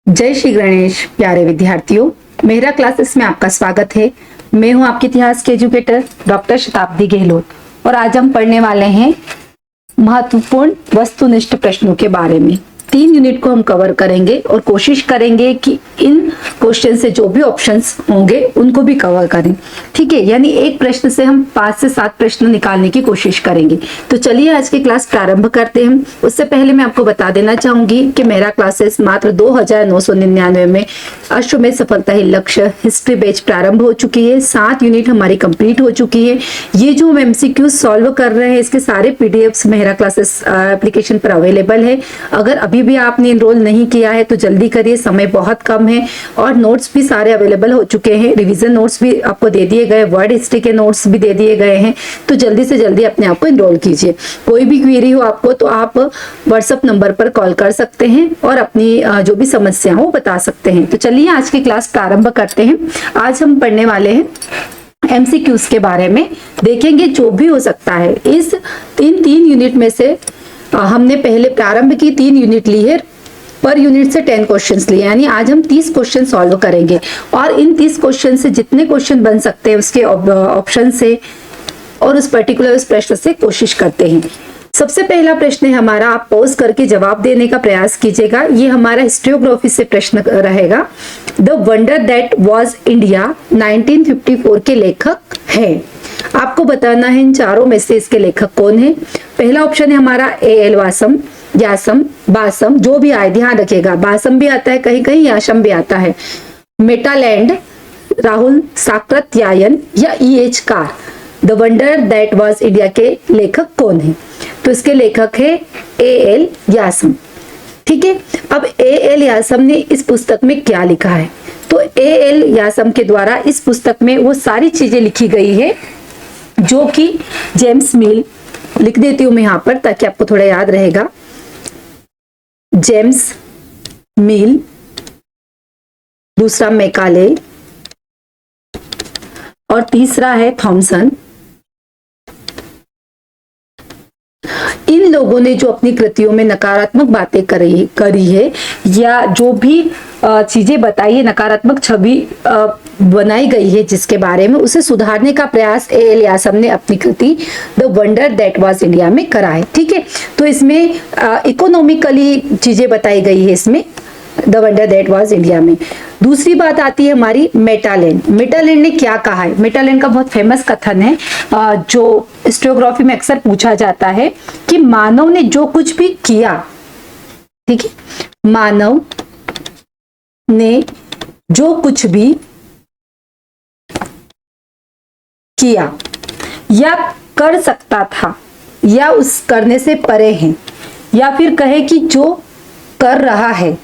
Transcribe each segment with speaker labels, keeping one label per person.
Speaker 1: जय श्री गणेश प्यारे विद्यार्थियों, मेरा क्लासेस में आपका स्वागत है। मैं हूं आपके इतिहास के एजुकेटर डॉक्टर शताब्दी गहलोत और आज हम पढ़ने वाले हैं महत्वपूर्ण वस्तुनिष्ठ प्रश्नों के बारे में। 3 यूनिट को हम कवर करेंगे और कोशिश करेंगे कि इन क्वेश्चन से जो भी ऑप्शंस होंगे उनको भी कवर करें। ठीक है, यानी एक प्रश्न से हम 5 से 7 प्रश्न निकालने की कोशिश करेंगे। तो चलिए आज की क्लास प्रारंभ करते हैं। उससे पहले मैं आपको बता देना चाहूंगी कि मेरा क्लासेस मात्र 2999 में अश्वमेध सफलता ही लक्ष्य हिस्ट्री बैच प्रारंभ हो चुकी है। 7 यूनिट हमारी कंप्लीट हो चुकी है। ये जो हम MCQ सॉल्व कर रहे हैं इसके सारे PDFs मेरा क्लासेस एप्लीकेशन पर अवेलेबल है। अगर अभी भी आपने इनरोल नहीं किया है तो जल्दी करिए, समय बहुत कम है और नोट्स भी सारे अवेलेबल हो चुके हैं। रिवीजन नोट्स भी आपको दे दिए गए, वर्ड हिस्ट्री के नोट्स भी दे दिए गए हैं। तो जल्दी से जल्दी अपने आप को इनरोल कीजिए। कोई भी क्वेरी हो आपको तो आप व्हाट्सएप नंबर पर कॉल कर सकते हैं और अपनी जो भी समस्या हो बता सकते हैं। तो चलिए आज की क्लास प्रारंभ करते हैं। आज हम पढ़ने वाले हैं MCQs के बारे में। देखेंगे जो भी हो सकता है। इस तीन यूनिट में से हमने पहले प्रारंभ की 3 यूनिट ली है, पर यूनिट से 10 क्वेश्चंस लिए, यानी आज हम 30 क्वेश्चन सॉल्व करेंगे और इन 30 क्वेश्चन से जितने क्वेश्चन बन सकते हैं उसके ऑप्शन से और उस पर्टिकुलर उस प्रश्न से कोशिश करते हैं। सबसे पहला प्रश्न है हमारा, आप पॉज करके जवाब देने का प्रयास कीजिएगा। ये हमारा हिस्टोग्राफी से प्रश्न रहेगा। The wonder that was India 1954 के लेखक है। आपको बताना है इन चारों में से इसके लेखक कौन है। पहला ऑप्शन है हमारा AL वासम, यासम, बासम, जो भी आए ध्यान रखिएगा, बासम भी आता है कहीं कहीं, यासम भी आता है। मेटालैंड, राहुल साकृत्यायन या EH car. The wonder that was India के लेखक कौन है? तो इसके लेखक है AL यासम। ठीक है, अब AL यासम ने इस पुस्तक में क्या लिखा है? तो AL यासम के द्वारा इस पुस्तक में वो सारी चीजें लिखी गई है जो कि जेम्स मिल, लिख देती हूं मैं यहां पर ताकि आपको थोड़ा याद रहेगा। जेम्स मिल, दूसरा मैकाले और तीसरा है थॉमसन। इन लोगों ने जो अपनी कृतियों में नकारात्मक बातें करी है या जो भी चीजें बताई है, नकारात्मक छवि बनाई गई है जिसके बारे में, उसे सुधारने का प्रयास AL यासम ने अपनी कृति the wonder that was India में करा है। ठीक है, तो इसमें इकोनॉमिकली चीजें बताई गई है इसमें the wonder that was India में। दूसरी बात आती है हमारी मेटालैंड। मेटालैंड ने क्या कहा है? मेटालैंड का बहुत फेमस कथन है जो हिस्टोग्राफी में अक्सर पूछा जाता है कि मानव ने जो कुछ भी किया, ठीक है, मानव ने जो कुछ भी किया या कर सकता था या उस करने से परे हैं, या फिर कहे कि जो कर रहा है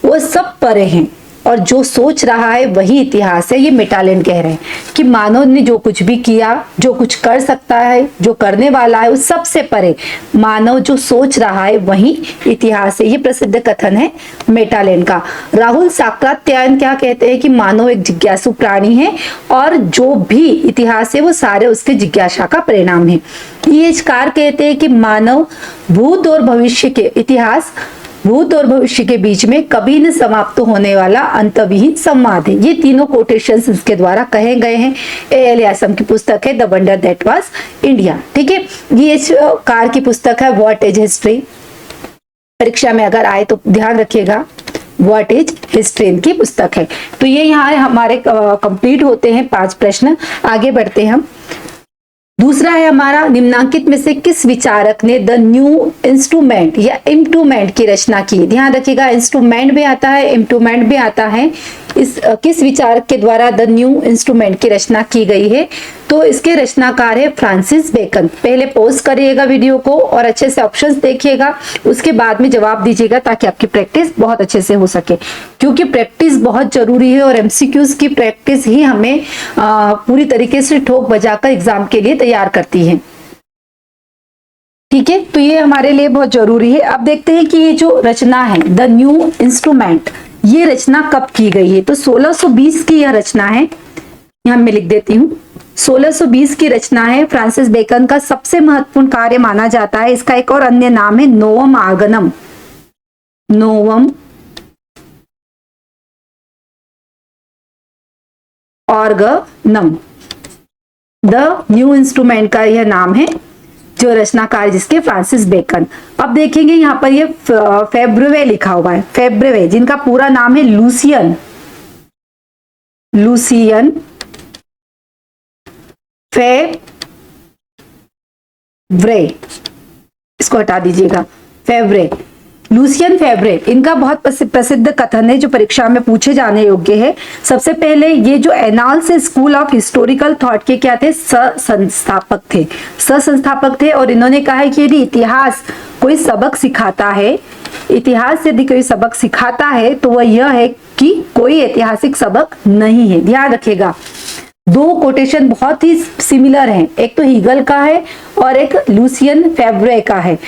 Speaker 1: वो सब परे हैं और जो सोच रहा है वही इतिहास है। ये मेटालैंड कह रहे हैं कि मानव ने जो कुछ भी किया, जो कुछ कर सकता है, जो करने वाला है, उस सबसे परे मानव जो सोच रहा है वही इतिहास है। ये प्रसिद्ध कथन है मेटालैंड का। राहुल साकृत्यायन क्या कहते हैं कि मानव एक जिज्ञासु प्राणी है और जो भी इतिहास है वो सारे उसके जिज्ञासा का परिणाम है। EH कार कहते हैं कि मानव भूत और भविष्य के इतिहास, भूत और भविष्य के बीच में कभी न समाप्त होने वाला अंतविहीन संवाद है। ये तीनों कोटेशंस इसके द्वारा कहे गए हैं। AL यासम की पुस्तक है the wonder that was India. ठीक है, ये कार की पुस्तक है व्हाट इज हिस्ट्री। परीक्षा में अगर आए तो ध्यान रखिएगा, व्हाट इज हिस्ट्री इनकी पुस्तक है। तो ये यहाँ हमारे कंप्लीट होते हैं 5 प्रश्न। आगे बढ़ते हैं हम। दूसरा है हमारा, निम्नांकित में से किस विचारक ने द न्यू इंस्ट्रूमेंट या इम्प्रूवमेंट की रचना की? ध्यान रखिएगा, इंस्ट्रूमेंट भी आता है, इम्प्रूवमेंट भी आता है। इस किस विचारक के द्वारा द न्यू इंस्ट्रूमेंट की रचना की गई है? तो इसके रचनाकार है फ्रांसिस बेकन। पहले पॉज करिएगा वीडियो को और अच्छे से ऑप्शंस देखिएगा, उसके बाद में जवाब दीजिएगा ताकि आपकी प्रैक्टिस बहुत अच्छे से हो सके, क्योंकि प्रैक्टिस बहुत जरूरी है और MCQs की प्रैक्टिस ही हमें पूरी तरीके से ठोक बजाकर एग्जाम के लिए तैयार करती है। ठीक है, तो ये हमारे लिए बहुत जरूरी है। अब देखते हैं कि ये जो रचना है द न्यू इंस्ट्रूमेंट, ये रचना कब की गई है? तो 1620 की यह रचना है। यहां मैं लिख देती हूँ, 1620 की रचना है। फ्रांसिस बेकन का सबसे महत्वपूर्ण कार्य माना जाता है। इसका एक और अन्य नाम है Novum आर्गनम। Novum Organum. The new instrument का यह नाम है, जो रचनाकार जिसके फ्रांसिस बेकन। अब देखेंगे यहाँ पर ये फेब्रवे लिखा हुआ है, फेब्रवे, जिनका पूरा नाम है लूसियन फेब्रे, इसको हटा दीजिएगा, फेब्रे, लूसियन फेब्रे। इनका बहुत प्रसिद्ध कथन है जो परीक्षा में पूछे जाने योग्य है। सबसे पहले ये जो annals school of historical thought के क्या थे, संस्थापक थे और इन्होंने कहा है कि यदि इतिहास कोई सबक सिखाता है, इतिहास यदि कोई सबक सिखाता है तो वह यह है कि कोई ऐतिहासिक सबक नहीं है। ध्यान रखिएगा, दो कोटेशन बहुत ही सिमिलर हैं, एक तो हीगल का है और एक लूसियन फेब्रे का है।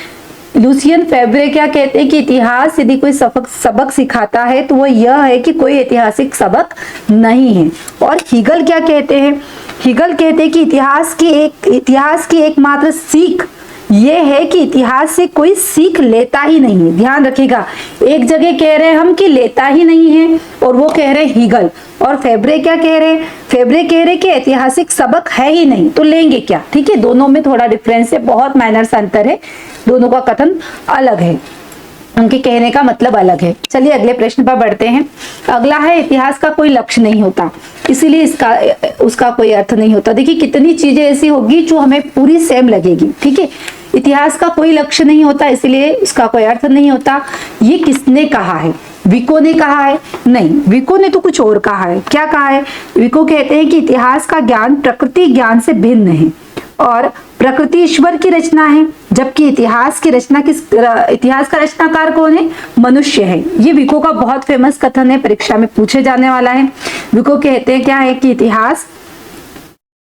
Speaker 1: लूसियन फेब्रे क्या कहते हैं कि इतिहास यदि कोई सबक सिखाता है तो वो यह है कि कोई ऐतिहासिक सबक नहीं है। और हीगल क्या कहते हैं, हीगल कहते हैं कि इतिहास की एकमात्र सीख ये है कि इतिहास से कोई सीख लेता ही नहीं है। ध्यान रखिएगा, एक जगह कह रहे हैं हम कि लेता ही नहीं है और वो कह रहे हैं हीगल, और फेब्रे क्या कह रहे हैं, फेब्रे कह रहे हैं कि ऐतिहासिक सबक है ही नहीं तो लेंगे क्या। ठीक है, दोनों में थोड़ा डिफरेंस है, बहुत माइनर सा अंतर है, दोनों का कथन अलग है, उनके कहने का मतलब अलग है। चलिए अगले प्रश्न पर बढ़ते हैं। अगला है इतिहास का कोई लक्ष्य नहीं होता, इसीलिए उसका कोई अर्थ नहीं होता। देखिए कितनी चीजें ऐसी होगी जो हमें पूरी सेम लगेगी। ठीक है, इतिहास का कोई लक्ष्य नहीं होता इसलिए इसका कोई अर्थ नहीं होता। ये किसने कहा है, विको ने कहा है? नहीं, विको ने तो कुछ और कहा है। क्या कहा है? विको कहते हैं कि इतिहास का ज्ञान प्रकृति ज्ञान से भिन्न है और प्रकृति ईश्वर की रचना है, जबकि इतिहास का रचनाकार कौन है? मनुष्य है। ये विको का बहुत फेमस कथन है, परीक्षा में पूछे जाने वाला है। विको कहते हैं क्या है कि इतिहास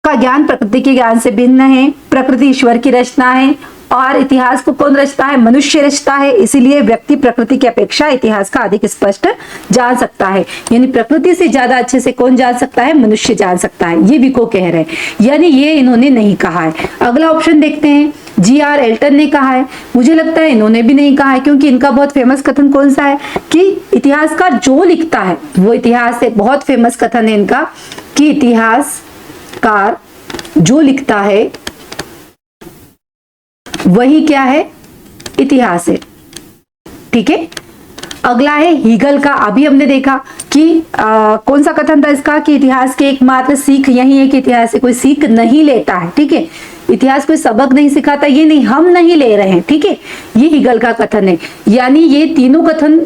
Speaker 1: का ज्ञान प्रकृति के ज्ञान से भिन्न है, प्रकृति ईश्वर की रचना है और इतिहास को कौन रचता है? मनुष्य रचता है। इसीलिए व्यक्ति प्रकृति की अपेक्षा इतिहास का अधिक स्पष्ट जान सकता है, यानी प्रकृति से ज्यादा अच्छे से कौन जान सकता है? मनुष्य जान सकता है। ये विको कह रहे हैं, यानी ये इन्होंने नहीं कहा है। अगला ऑप्शन देखते हैं, G.R. एल्टन ने कहा है। मुझे लगता है इन्होंने भी नहीं कहा है, क्योंकि इनका बहुत फेमस कथन कौन सा है कि इतिहासकार जो लिखता है वो इतिहास है। बहुत फेमस कथन है इनका कि इतिहासकार जो लिखता है वही क्या है? इतिहास है। ठीक है, अगला है हीगल का। अभी हमने देखा कि कौन सा कथन था इसका कि इतिहास की एकमात्र सीख यही है कि इतिहास से कोई सीख नहीं लेता है। ठीक है, इतिहास कोई सबक नहीं सिखाता, ये नहीं, हम नहीं ले रहे हैं। ठीक है, ये हीगल का कथन है। यानी ये तीनों कथन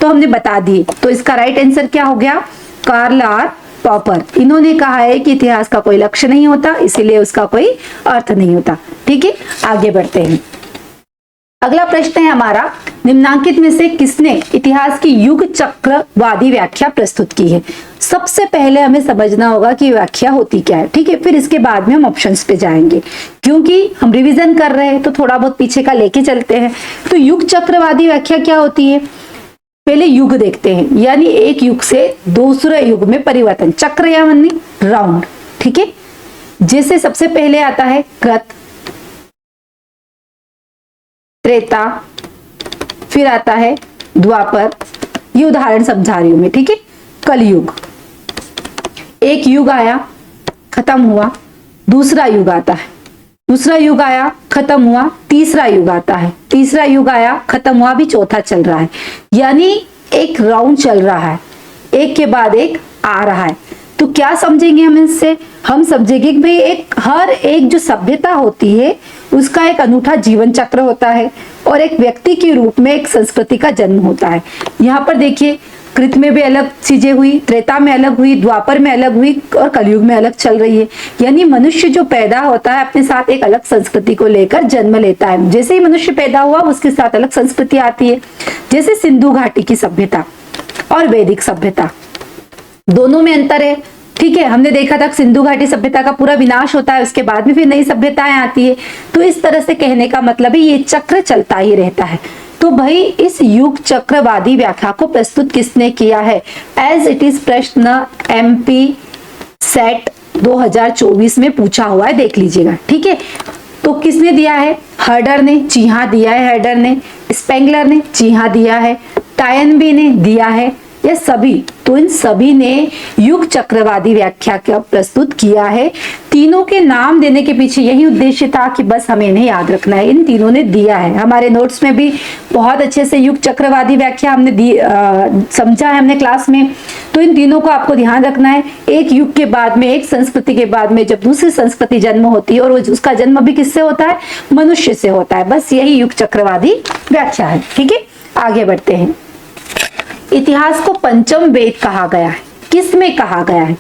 Speaker 1: तो हमने बता दिए, तो इसका राइट आंसर क्या हो गया? Karl R Popper. इन्होंने कहा है कि इतिहास का कोई लक्ष्य नहीं होता, इसीलिए उसका कोई अर्थ नहीं होता। ठीक है, आगे बढ़ते हैं। अगला प्रश्न है हमारा, निम्नांकित में से किसने इतिहास की युग चक्रवादी व्याख्या प्रस्तुत की है? सबसे पहले हमें समझना होगा कि व्याख्या होती क्या है। ठीक है, फिर इसके बाद में हम ऑप्शंस पे जाएंगे, क्योंकि हम रिवीजन कर रहे हैं तो थोड़ा बहुत पीछे का लेके चलते हैं। तो युग चक्रवादी व्याख्या क्या होती है? पहले युग देखते हैं, यानी एक युग से दूसरे युग में परिवर्तन। चक्र या मन्नी राउंड। ठीक है, जैसे सबसे पहले आता है कृत, त्रेता, फिर आता है द्वापर। ये उदाहरण समझा रही हूं मैं। ठीक है, कलयुग, एक युग आया खत्म हुआ, दूसरा युग आता है, दूसरा युग आया खत्म हुआ, तीसरा युग आता है, तीसरा युग आया खत्म हुआ, भी चौथा चल रहा है। यानी एक राउंड चल रहा है, एक के बाद एक आ रहा है। तो क्या समझेंगे हम इससे? हम समझेंगे कि भाई हर एक जो सभ्यता होती है उसका एक अनूठा जीवन चक्र होता है और एक व्यक्ति के रूप में एक संस्कृति का जन्म होता है। यहाँ पर देखिए, कृत में भी अलग चीजें हुई, त्रेता में अलग हुई, द्वापर में अलग हुई और कलयुग में अलग चल रही है। यानी मनुष्य जो पैदा होता है अपने साथ एक अलग संस्कृति को लेकर जन्म लेता है। जैसे ही मनुष्य पैदा हुआ उसके साथ अलग संस्कृति आती है। जैसे सिंधु घाटी की सभ्यता और वैदिक सभ्यता, दोनों में अंतर है। ठीक है, हमने देखा था सिंधु घाटी सभ्यता का पूरा विनाश होता है, उसके बाद में फिर नई सभ्यताएं आती है। तो इस तरह से कहने का मतलब है ये चक्र चलता ही रहता है। तो भाई इस युग चक्रवादी व्याख्या को प्रस्तुत किसने किया है? एज इट इज प्रश्न MP सेट 2024 में पूछा हुआ है, देख लीजिएगा। ठीक है, तो किसने दिया है? हर्डर ने, जी हाँ दिया है हर्डर ने। स्पेंगलर ने, जी हाँ दिया है। टायनबी ने दिया है। या सभी, तो इन सभी ने युग चक्रवादी व्याख्या का प्रस्तुत किया है। तीनों के नाम देने के पीछे यही उद्देश्य था कि बस हमें इन्हें याद रखना है। इन तीनों ने दिया है, हमारे नोट्स में भी बहुत अच्छे से युग चक्रवादी व्याख्या हमने समझा है हमने क्लास में। तो इन तीनों को आपको ध्यान रखना है। एक युग के बाद में, एक संस्कृति के बाद में जब दूसरी संस्कृति जन्म होती है, और उसका जन्म भी किससे होता है? मनुष्य से होता है। बस यही युग चक्रवादी व्याख्या है। ठीक है, आगे बढ़ते हैं। इतिहास को पंचम वेद कहा गया है। किस में कहा गया है?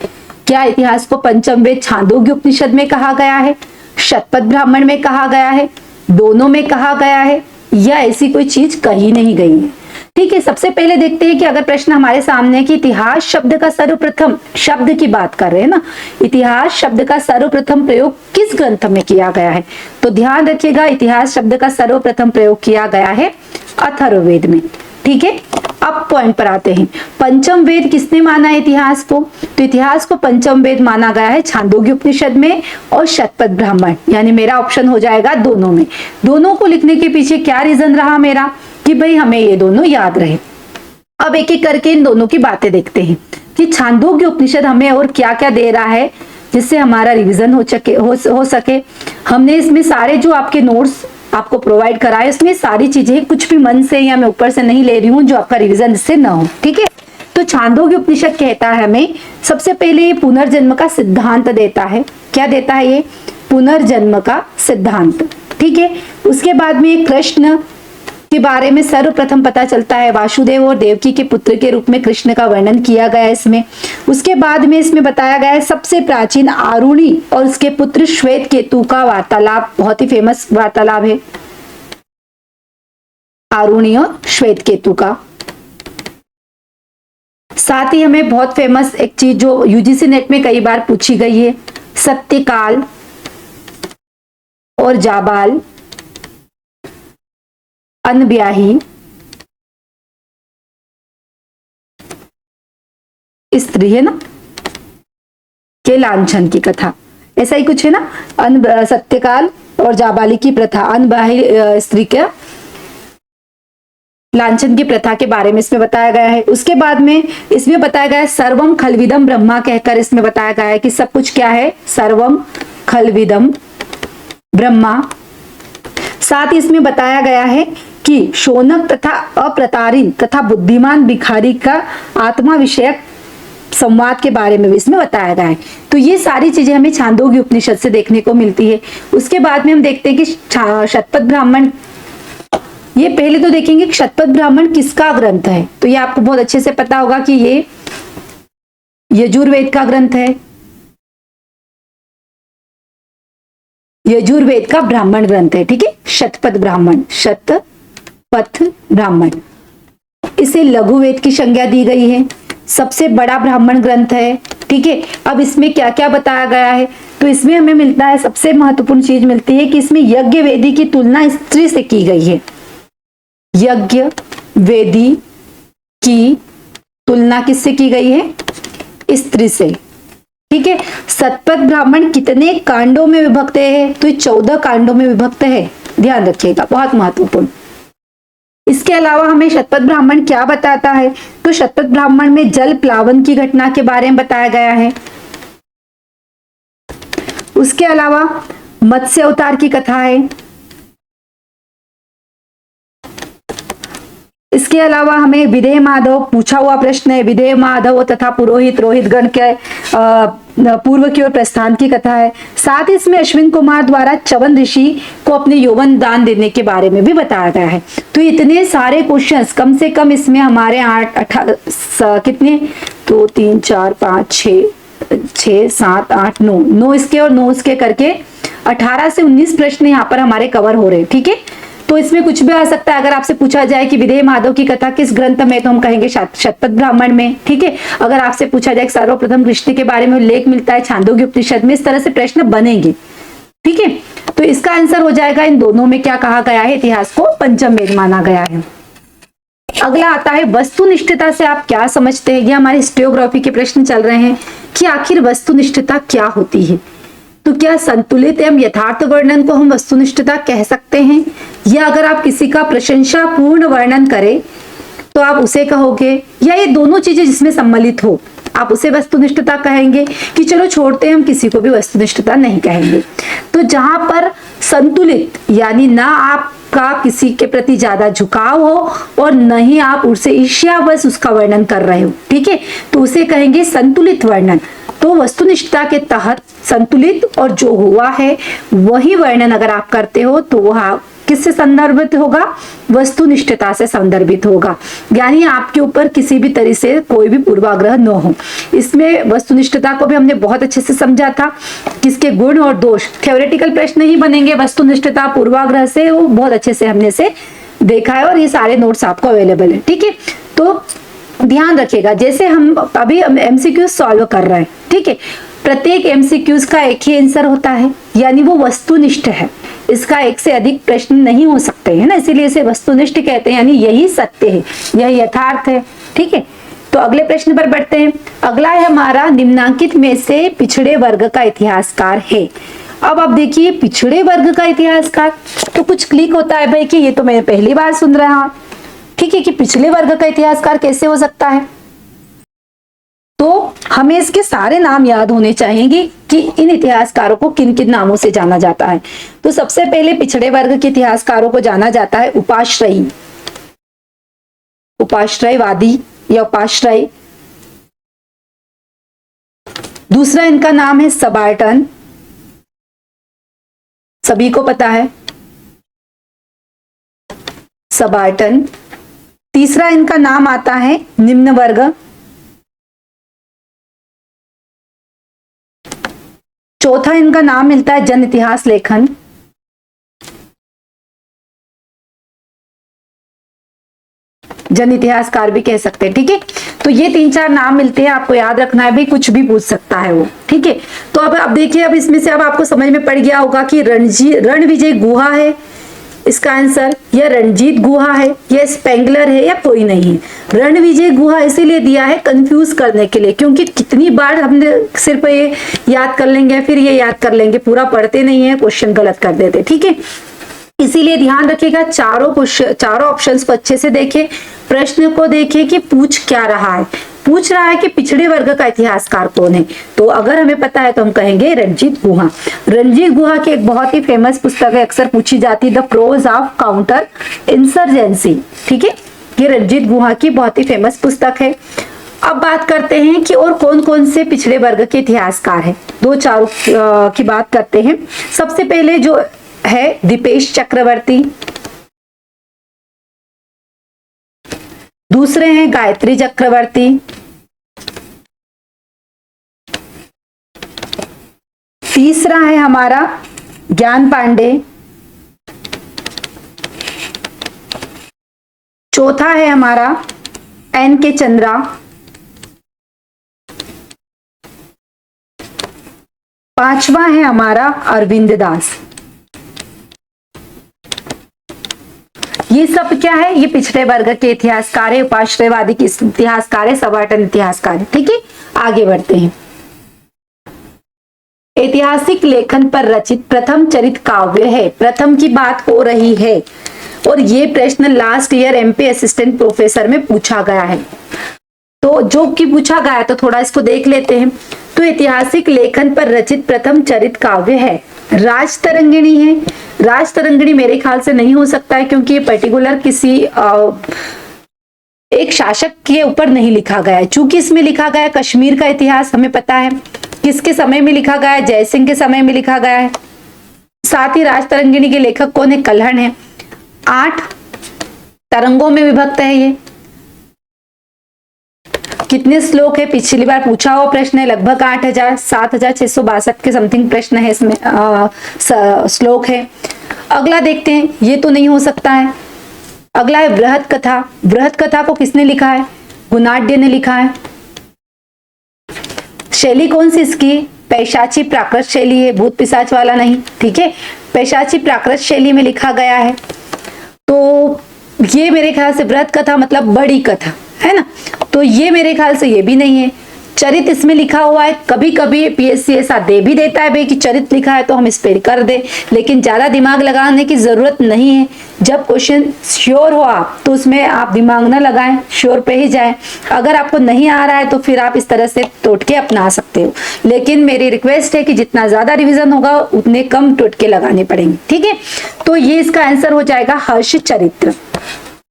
Speaker 1: क्या इतिहास को पंचम वेद छांदोग्य उपनिषद में कहा गया है, शतपथ ब्राह्मण में कहा गया है, दोनों में कहा गया है, या ऐसी कोई चीज कही नहीं गई है? ठीक है, सबसे पहले देखते हैं कि अगर प्रश्न हमारे सामने है कि इतिहास शब्द का सर्वप्रथम, शब्द की बात कर रहे हैं ना, इतिहास शब्द का सर्वप्रथम प्रयोग किस ग्रंथ में किया गया है? तो ध्यान रखिएगा, इतिहास शब्द का सर्वप्रथम प्रयोग किया गया है अथर्ववेद में। ठीक है, अब पॉइंट पर आते हैं। पंचम वेद किसने माना है इतिहास को? तो इतिहास को पंचम वेद माना गया है छांदोग्य उपनिषद में और शतपथ ब्राह्मण, यानी मेरा ऑप्शन हो जाएगा दोनों में। दोनों को लिखने के पीछे क्या रीजन रहा मेरा? कि भाई हमें ये दोनों याद रहे। अब एक एक करके इन दोनों की बातें देखते हैं कि छांदोग्य उपनिषद हमें और क्या क्या दे रहा है जिससे हमारा रिवीजन हो सके। हमने इसमें सारे जो आपके नोट्स आपको प्रोवाइड कराए, इसमें सारी चीजें कुछ भी मन से या मैं ऊपर से नहीं ले रही हूँ जो आपका रिवीजन इससे ना हो। ठीक है, तो छांदोग्य उपनिषद कहता है हमें, सबसे पहले ये पुनर्जन्म का सिद्धांत देता है। क्या देता है ये? पुनर्जन्म का सिद्धांत। ठीक है, उसके बाद में कृष्ण के बारे में सर्वप्रथम पता चलता है। वासुदेव और देवकी के पुत्र के रूप में कृष्ण का वर्णन किया गया है इसमें। उसके बाद में इसमें बताया गया है सबसे प्राचीन आरुणि और उसके पुत्र श्वेत केतु का वार्तालाप, बहुत ही फेमस वार्तालाप है आरुणि और श्वेत केतु का। साथ ही हमें बहुत फेमस एक चीज जो यूजीसी नेट में कई बार पूछी गई है, सत्यकाल और जाबाल, अनब्याही स्त्री है ना, के लांछन की कथा, ऐसा ही कुछ है ना। सत्यकाल और जाबाली की प्रथा, अनब्याही स्त्री के लांछन की प्रथा के बारे में इसमें बताया गया है। उसके बाद में इसमें बताया गया है सर्वम खलविदम ब्रह्मा कहकर इसमें बताया गया है कि सब कुछ क्या है? सर्वम खलविदम ब्रह्मा। साथ ही इसमें बताया गया है कि शौनक तथा अप्रतारिण तथा बुद्धिमान भिखारी का आत्मा विषयक संवाद के बारे में भी इसमें बताया गया है। तो ये सारी चीजें हमें छांदोग्य उपनिषद से देखने को मिलती है। उसके बाद में हम देखते हैं कि शतपथ ब्राह्मण, ये पहले तो देखेंगे शतपथ ब्राह्मण किसका ग्रंथ है। तो ये आपको बहुत अच्छे से पता होगा कि ये यजुर्वेद का ग्रंथ है, यजुर्वेद का ब्राह्मण ग्रंथ है। ठीक है, शतपथ ब्राह्मण, शतपथ ब्राह्मण, इसे लघु वेद की संज्ञा दी गई है, सबसे बड़ा ब्राह्मण ग्रंथ है। ठीक है, अब इसमें क्या क्या बताया गया है? तो इसमें हमें मिलता है, सबसे महत्वपूर्ण चीज मिलती है कि इसमें यज्ञ वेदी की तुलना स्त्री से की गई है। यज्ञ वेदी की तुलना किससे की गई है? स्त्री से। ठीक है, शतपथ ब्राह्मण कितने कांडों में विभक्त है? तो ये 14 कांडों में विभक्त है, ध्यान रखिएगा, बहुत महत्वपूर्ण। इसके अलावा हमें शतपथ ब्राह्मण क्या बताता है? तो शतपथ ब्राह्मण में जल प्लावन की घटना के बारे में बताया गया है। उसके अलावा मत्स्य अवतार की कथा है। इसके अलावा हमें विदेह माधव, पूछा हुआ प्रश्न है, विदेह माधव तथा पुरोहित रोहित गण के पूर्व की ओर प्रस्थान की कथा है। साथ ही इसमें अश्विन कुमार द्वारा च्यवन ऋषि को अपने यौवन दान देने के बारे में भी बताया गया है। तो इतने सारे क्वेश्चंस, कम से कम इसमें हमारे कितने, 2 3 4 5 6 7 8 9 इसके और 9 इसके करके 18 से 19 प्रश्न यहाँ पर हमारे कवर हो रहे हैं। ठीक है, तो इसमें कुछ भी आ सकता है। अगर आपसे पूछा जाए कि विदेह माधव की कथा किस ग्रंथ में, तो हम कहेंगे शतपथ ब्राह्मण में। ठीक है, अगर आपसे पूछा जाए कि सर्वप्रथम कृष्ण के बारे में उल्लेख मिलता है छांदोग्य उपनिषद में, इस तरह से प्रश्न बनेंगे। ठीक है, तो इसका आंसर हो जाएगा इन दोनों में क्या कहा गया है? इतिहास को पंचम वेद माना गया है। अगला आता है वस्तुनिष्ठता से आप क्या समझते हैं। ये हमारे हिस्टोग्राफी के प्रश्न चल रहे हैं कि आखिर वस्तुनिष्ठता क्या होती है। तो क्या संतुलित एवं यथार्थ वर्णन को हम वस्तुनिष्ठता कह सकते हैं, या अगर आप किसी का प्रशंसापूर्ण वर्णन करें तो आप उसे कहोगे, या ये दोनों चीजें जिसमें सम्मिलित हो आप उसे वस्तुनिष्ठता कहेंगे, कि चलो छोड़ते हैं हम किसी को भी वस्तुनिष्ठता नहीं कहेंगे। तो जहां पर संतुलित यानी ना आपका किसी के प्रति ज्यादा झुकाव हो और न ही आप उससे ईर्ष्यावश उसका वर्णन कर रहे हो, ठीक है, तो उसे कहेंगे संतुलित वर्णन। तो वस्तुनिष्ठता के तहत संतुलित और जो हुआ है वही वर्णन अगर आप करते हो तो वह किससे संदर्भित होगा, वस्तुनिष्ठता से संदर्भित होगा, यानी आपके ऊपर किसी भी तरह से कोई भी पूर्वाग्रह न हो। इसमें वस्तुनिष्ठता को भी हमने बहुत अच्छे से समझा था, किसके गुण और दोष, थ्योरेटिकल प्रश्न ही बनेंगे वस्तुनिष्ठता पूर्वाग्रह से, वो बहुत अच्छे से हमने से देखा है और ये सारे नोट्स आपको अवेलेबल है, ठीक है। तो ध्यान रखिएगा, जैसे हम अभी एमसीक्यू सॉल्व कर रहे हैं, ठीक है, प्रत्येक एमसीक्यूज का एक ही आंसर होता है, यानी वो वस्तुनिष्ठ है, इसका एक से अधिक प्रश्न नहीं हो सकते हैं ना, इसीलिए इसे वस्तुनिष्ठ कहते हैं, यानी यही सत्य है, यही यथार्थ है, ठीक है। तो अगले प्रश्न पर बढ़ते हैं। अगला है हमारा, निम्नांकित में से पिछड़े वर्ग का इतिहासकार है। अब आप देखिए पिछड़े वर्ग का इतिहासकार, तो कुछ क्लिक होता है भाई कि ये तो मैं पहली बार सुन रहा हूं, ठीक है, कि पिछले वर्ग का इतिहासकार कैसे हो सकता है। तो हमें इसके सारे नाम याद होने चाहिए कि इन इतिहासकारों को किन किन नामों से जाना जाता है। तो सबसे पहले पिछड़े वर्ग के इतिहासकारों को जाना जाता है उपाश्रयी, उपाश्रयवादी या उपाश्रय। दूसरा इनका नाम है सबाल्टर्न, सभी को पता है सबाल्टर्न। तीसरा इनका नाम आता है निम्न वर्ग। चौथा इनका नाम मिलता है जन इतिहास लेखन। जन इतिहासकार भी कह सकते हैं, ठीक है। तो ये 3-4 नाम मिलते हैं, आपको याद रखना है भाई, कुछ भी पूछ सकता है वो, ठीक है। तो अब देखिए, अब इसमें से अब आपको समझ में पड़ गया होगा कि रणविजय गुहा है इसका आंसर, या रणजीत गुहा है, या स्पेंगलर है, या कोई नहीं है। रणविजय गुहा इसीलिए दिया है कंफ्यूज करने के लिए, क्योंकि कितनी बार हमने सिर्फ ये याद कर लेंगे फिर ये याद कर लेंगे, पूरा पढ़ते नहीं है, क्वेश्चन गलत कर देते, ठीक है। इसीलिए ध्यान रखिएगा, चारों ऑप्शंस को अच्छे से देखें, प्रश्न को देखें कि पूछ क्या रहा है। पूछ रहा है कि पिछड़े वर्ग का इतिहासकार कौन है, तो अगर हमें पता है तो हम कहेंगे रणजीत गुहा। रणजीत गुहा की एक बहुत ही फेमस पुस्तक है, अक्सर पूछी जाती है, the pros of counter insurgency, ठीक है, ये रणजीत गुहा की बहुत ही फेमस पुस्तक है। अब बात करते हैं कि और कौन कौन से पिछड़े वर्ग के इतिहासकार हैं। 2-4 की बात करते हैं। सबसे पहले जो है दीपेश चक्रवर्ती, दूसरे हैं गायत्री चक्रवर्ती, तीसरा है हमारा ज्ञान पांडे, चौथा है हमारा एन.के. चंद्रा, पांचवा है हमारा अरविंद दास। ये सब क्या है, ये पिछड़े वर्ग के इतिहासकार है, उपाश्रयवादी के इतिहासकार है, सबाल्टर्न इतिहासकार है, ठीक है। आगे बढ़ते हैं। ऐतिहासिक लेखन पर रचित प्रथम चरित काव्य है, प्रथम की बात हो रही है, और ये प्रश्न last year MP assistant professor में पूछा गया है। तो जो कि पूछा गया तो थोड़ा इसको देख लेते हैं। तो ऐतिहासिक लेखन पर रचित प्रथम चरित काव्य है, राजतरंगिणी है। राजतरंगिणी मेरे ख्याल से नहीं हो सकता है, क्योंकि ये पर्टिकुलर किसी एक शासक के ऊपर नहीं लिखा गया है। चूंकि इसमें लिखा गया कश्मीर का इतिहास, हमें पता है किसके समय में लिखा गया है, जयसिंह के समय में लिखा गया है। साथ ही राजतरंगिणी के लेखक कौन है, कल्हण है। 8 तरंगों में विभक्त है ये। कितने श्लोक है, पिछली बार पूछा हुआ प्रश्न है, लगभग 8000 7662 के समथिंग प्रश्न है इसमें, श्लोक है। अगला देखते हैं, ये तो नहीं हो सकता है। अगला है बृहत कथा। बृहत कथा को किसने लिखा है, गुणाढ्य ने लिखा है। शैली कौन सी इसकी, पैशाची प्राकृत शैली है, भूत पिशाच वाला नहीं, ठीक है, पैशाची प्राकृत शैली में लिखा गया है। तो ये मेरे ख्याल से बृहत कथा मतलब बड़ी कथा है ना, तो ये मेरे ख्याल से ये भी नहीं है। चरित इसमें लिखा हुआ है। कभी कभी पीएससी ऐसा दे भी देता है भाई कि चरित लिखा है तो हम इस पे कर दे, लेकिन ज्यादा दिमाग लगाने की जरूरत नहीं है। जब क्वेश्चन श्योर हो आप तो उसमें आप दिमाग ना लगाएं, श्योर पे ही जाएं। अगर आपको नहीं आ रहा है तो फिर आप इस तरह से टोटके अपना सकते हो, लेकिन मेरी रिक्वेस्ट है कि जितना ज्यादा रिविजन होगा उतने कम टोटके लगाने पड़ेंगे, ठीक है। तो ये इसका आंसर हो जाएगा हर्ष चरित्र।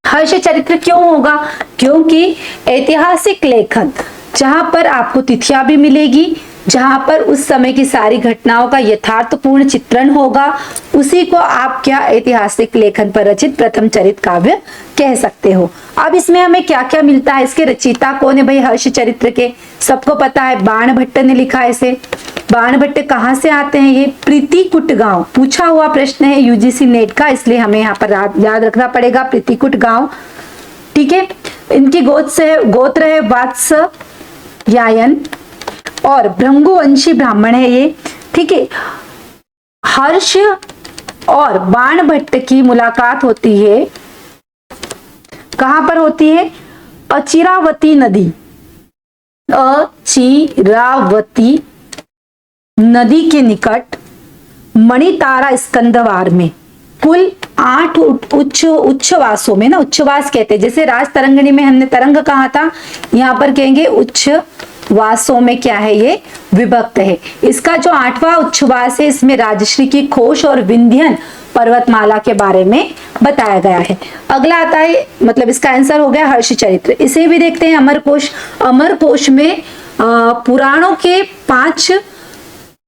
Speaker 1: हर्ष चरित्र क्यों होगा? क्योंकि ऐतिहासिक लेखन जहां पर आपको तिथियां भी मिलेगी, जहां पर उस समय की सारी घटनाओं का यथार्थपूर्ण चित्रण होगा, उसी को आप क्या ऐतिहासिक लेखन पर रचित प्रथम चरित काव्य कह सकते हो। अब इसमें हमें क्या क्या मिलता है, इसके रचयिता कौन है भाई हर्ष चरित्र के? सबको पता है बाणभट्ट ने लिखा है इसे। बाणभट्ट कहाँ से आते हैं? ये प्रीतिकुट गांव, पूछा हुआ प्रश्न है यूजीसी नेट का, इसलिए हमें यहाँ पर याद रखना पड़ेगा प्रीतिकुट गांव, ठीक है। इनकी गोत्र है वात्स यायन और भृंगुवंशी ब्राह्मण है ये, ठीक है। हर्ष और बाणभट्ट की मुलाकात होती है, कहां पर होती है? अचिरावती नदी, अचिरावती नदी के निकट मणितारा स्कंदवार में। कुल 8 उच्छवासों में ना, उच्छवास कहते हैं, जैसे राज तरंगिणी में हमने तरंग कहा था, यहाँ पर कहेंगे उच्छवासों में क्या है, ये विभक्त है। इसका जो 8वां उच्छवास है इसमें राजश्री की खोश और विंध्यन पर्वतमाला के बारे में बताया गया है। अगला आता है, मतलब इसका आंसर हो गया हर्ष चरित्र। इसे भी देखते हैं अमरकोश। अमरकोश में पुराणों के 5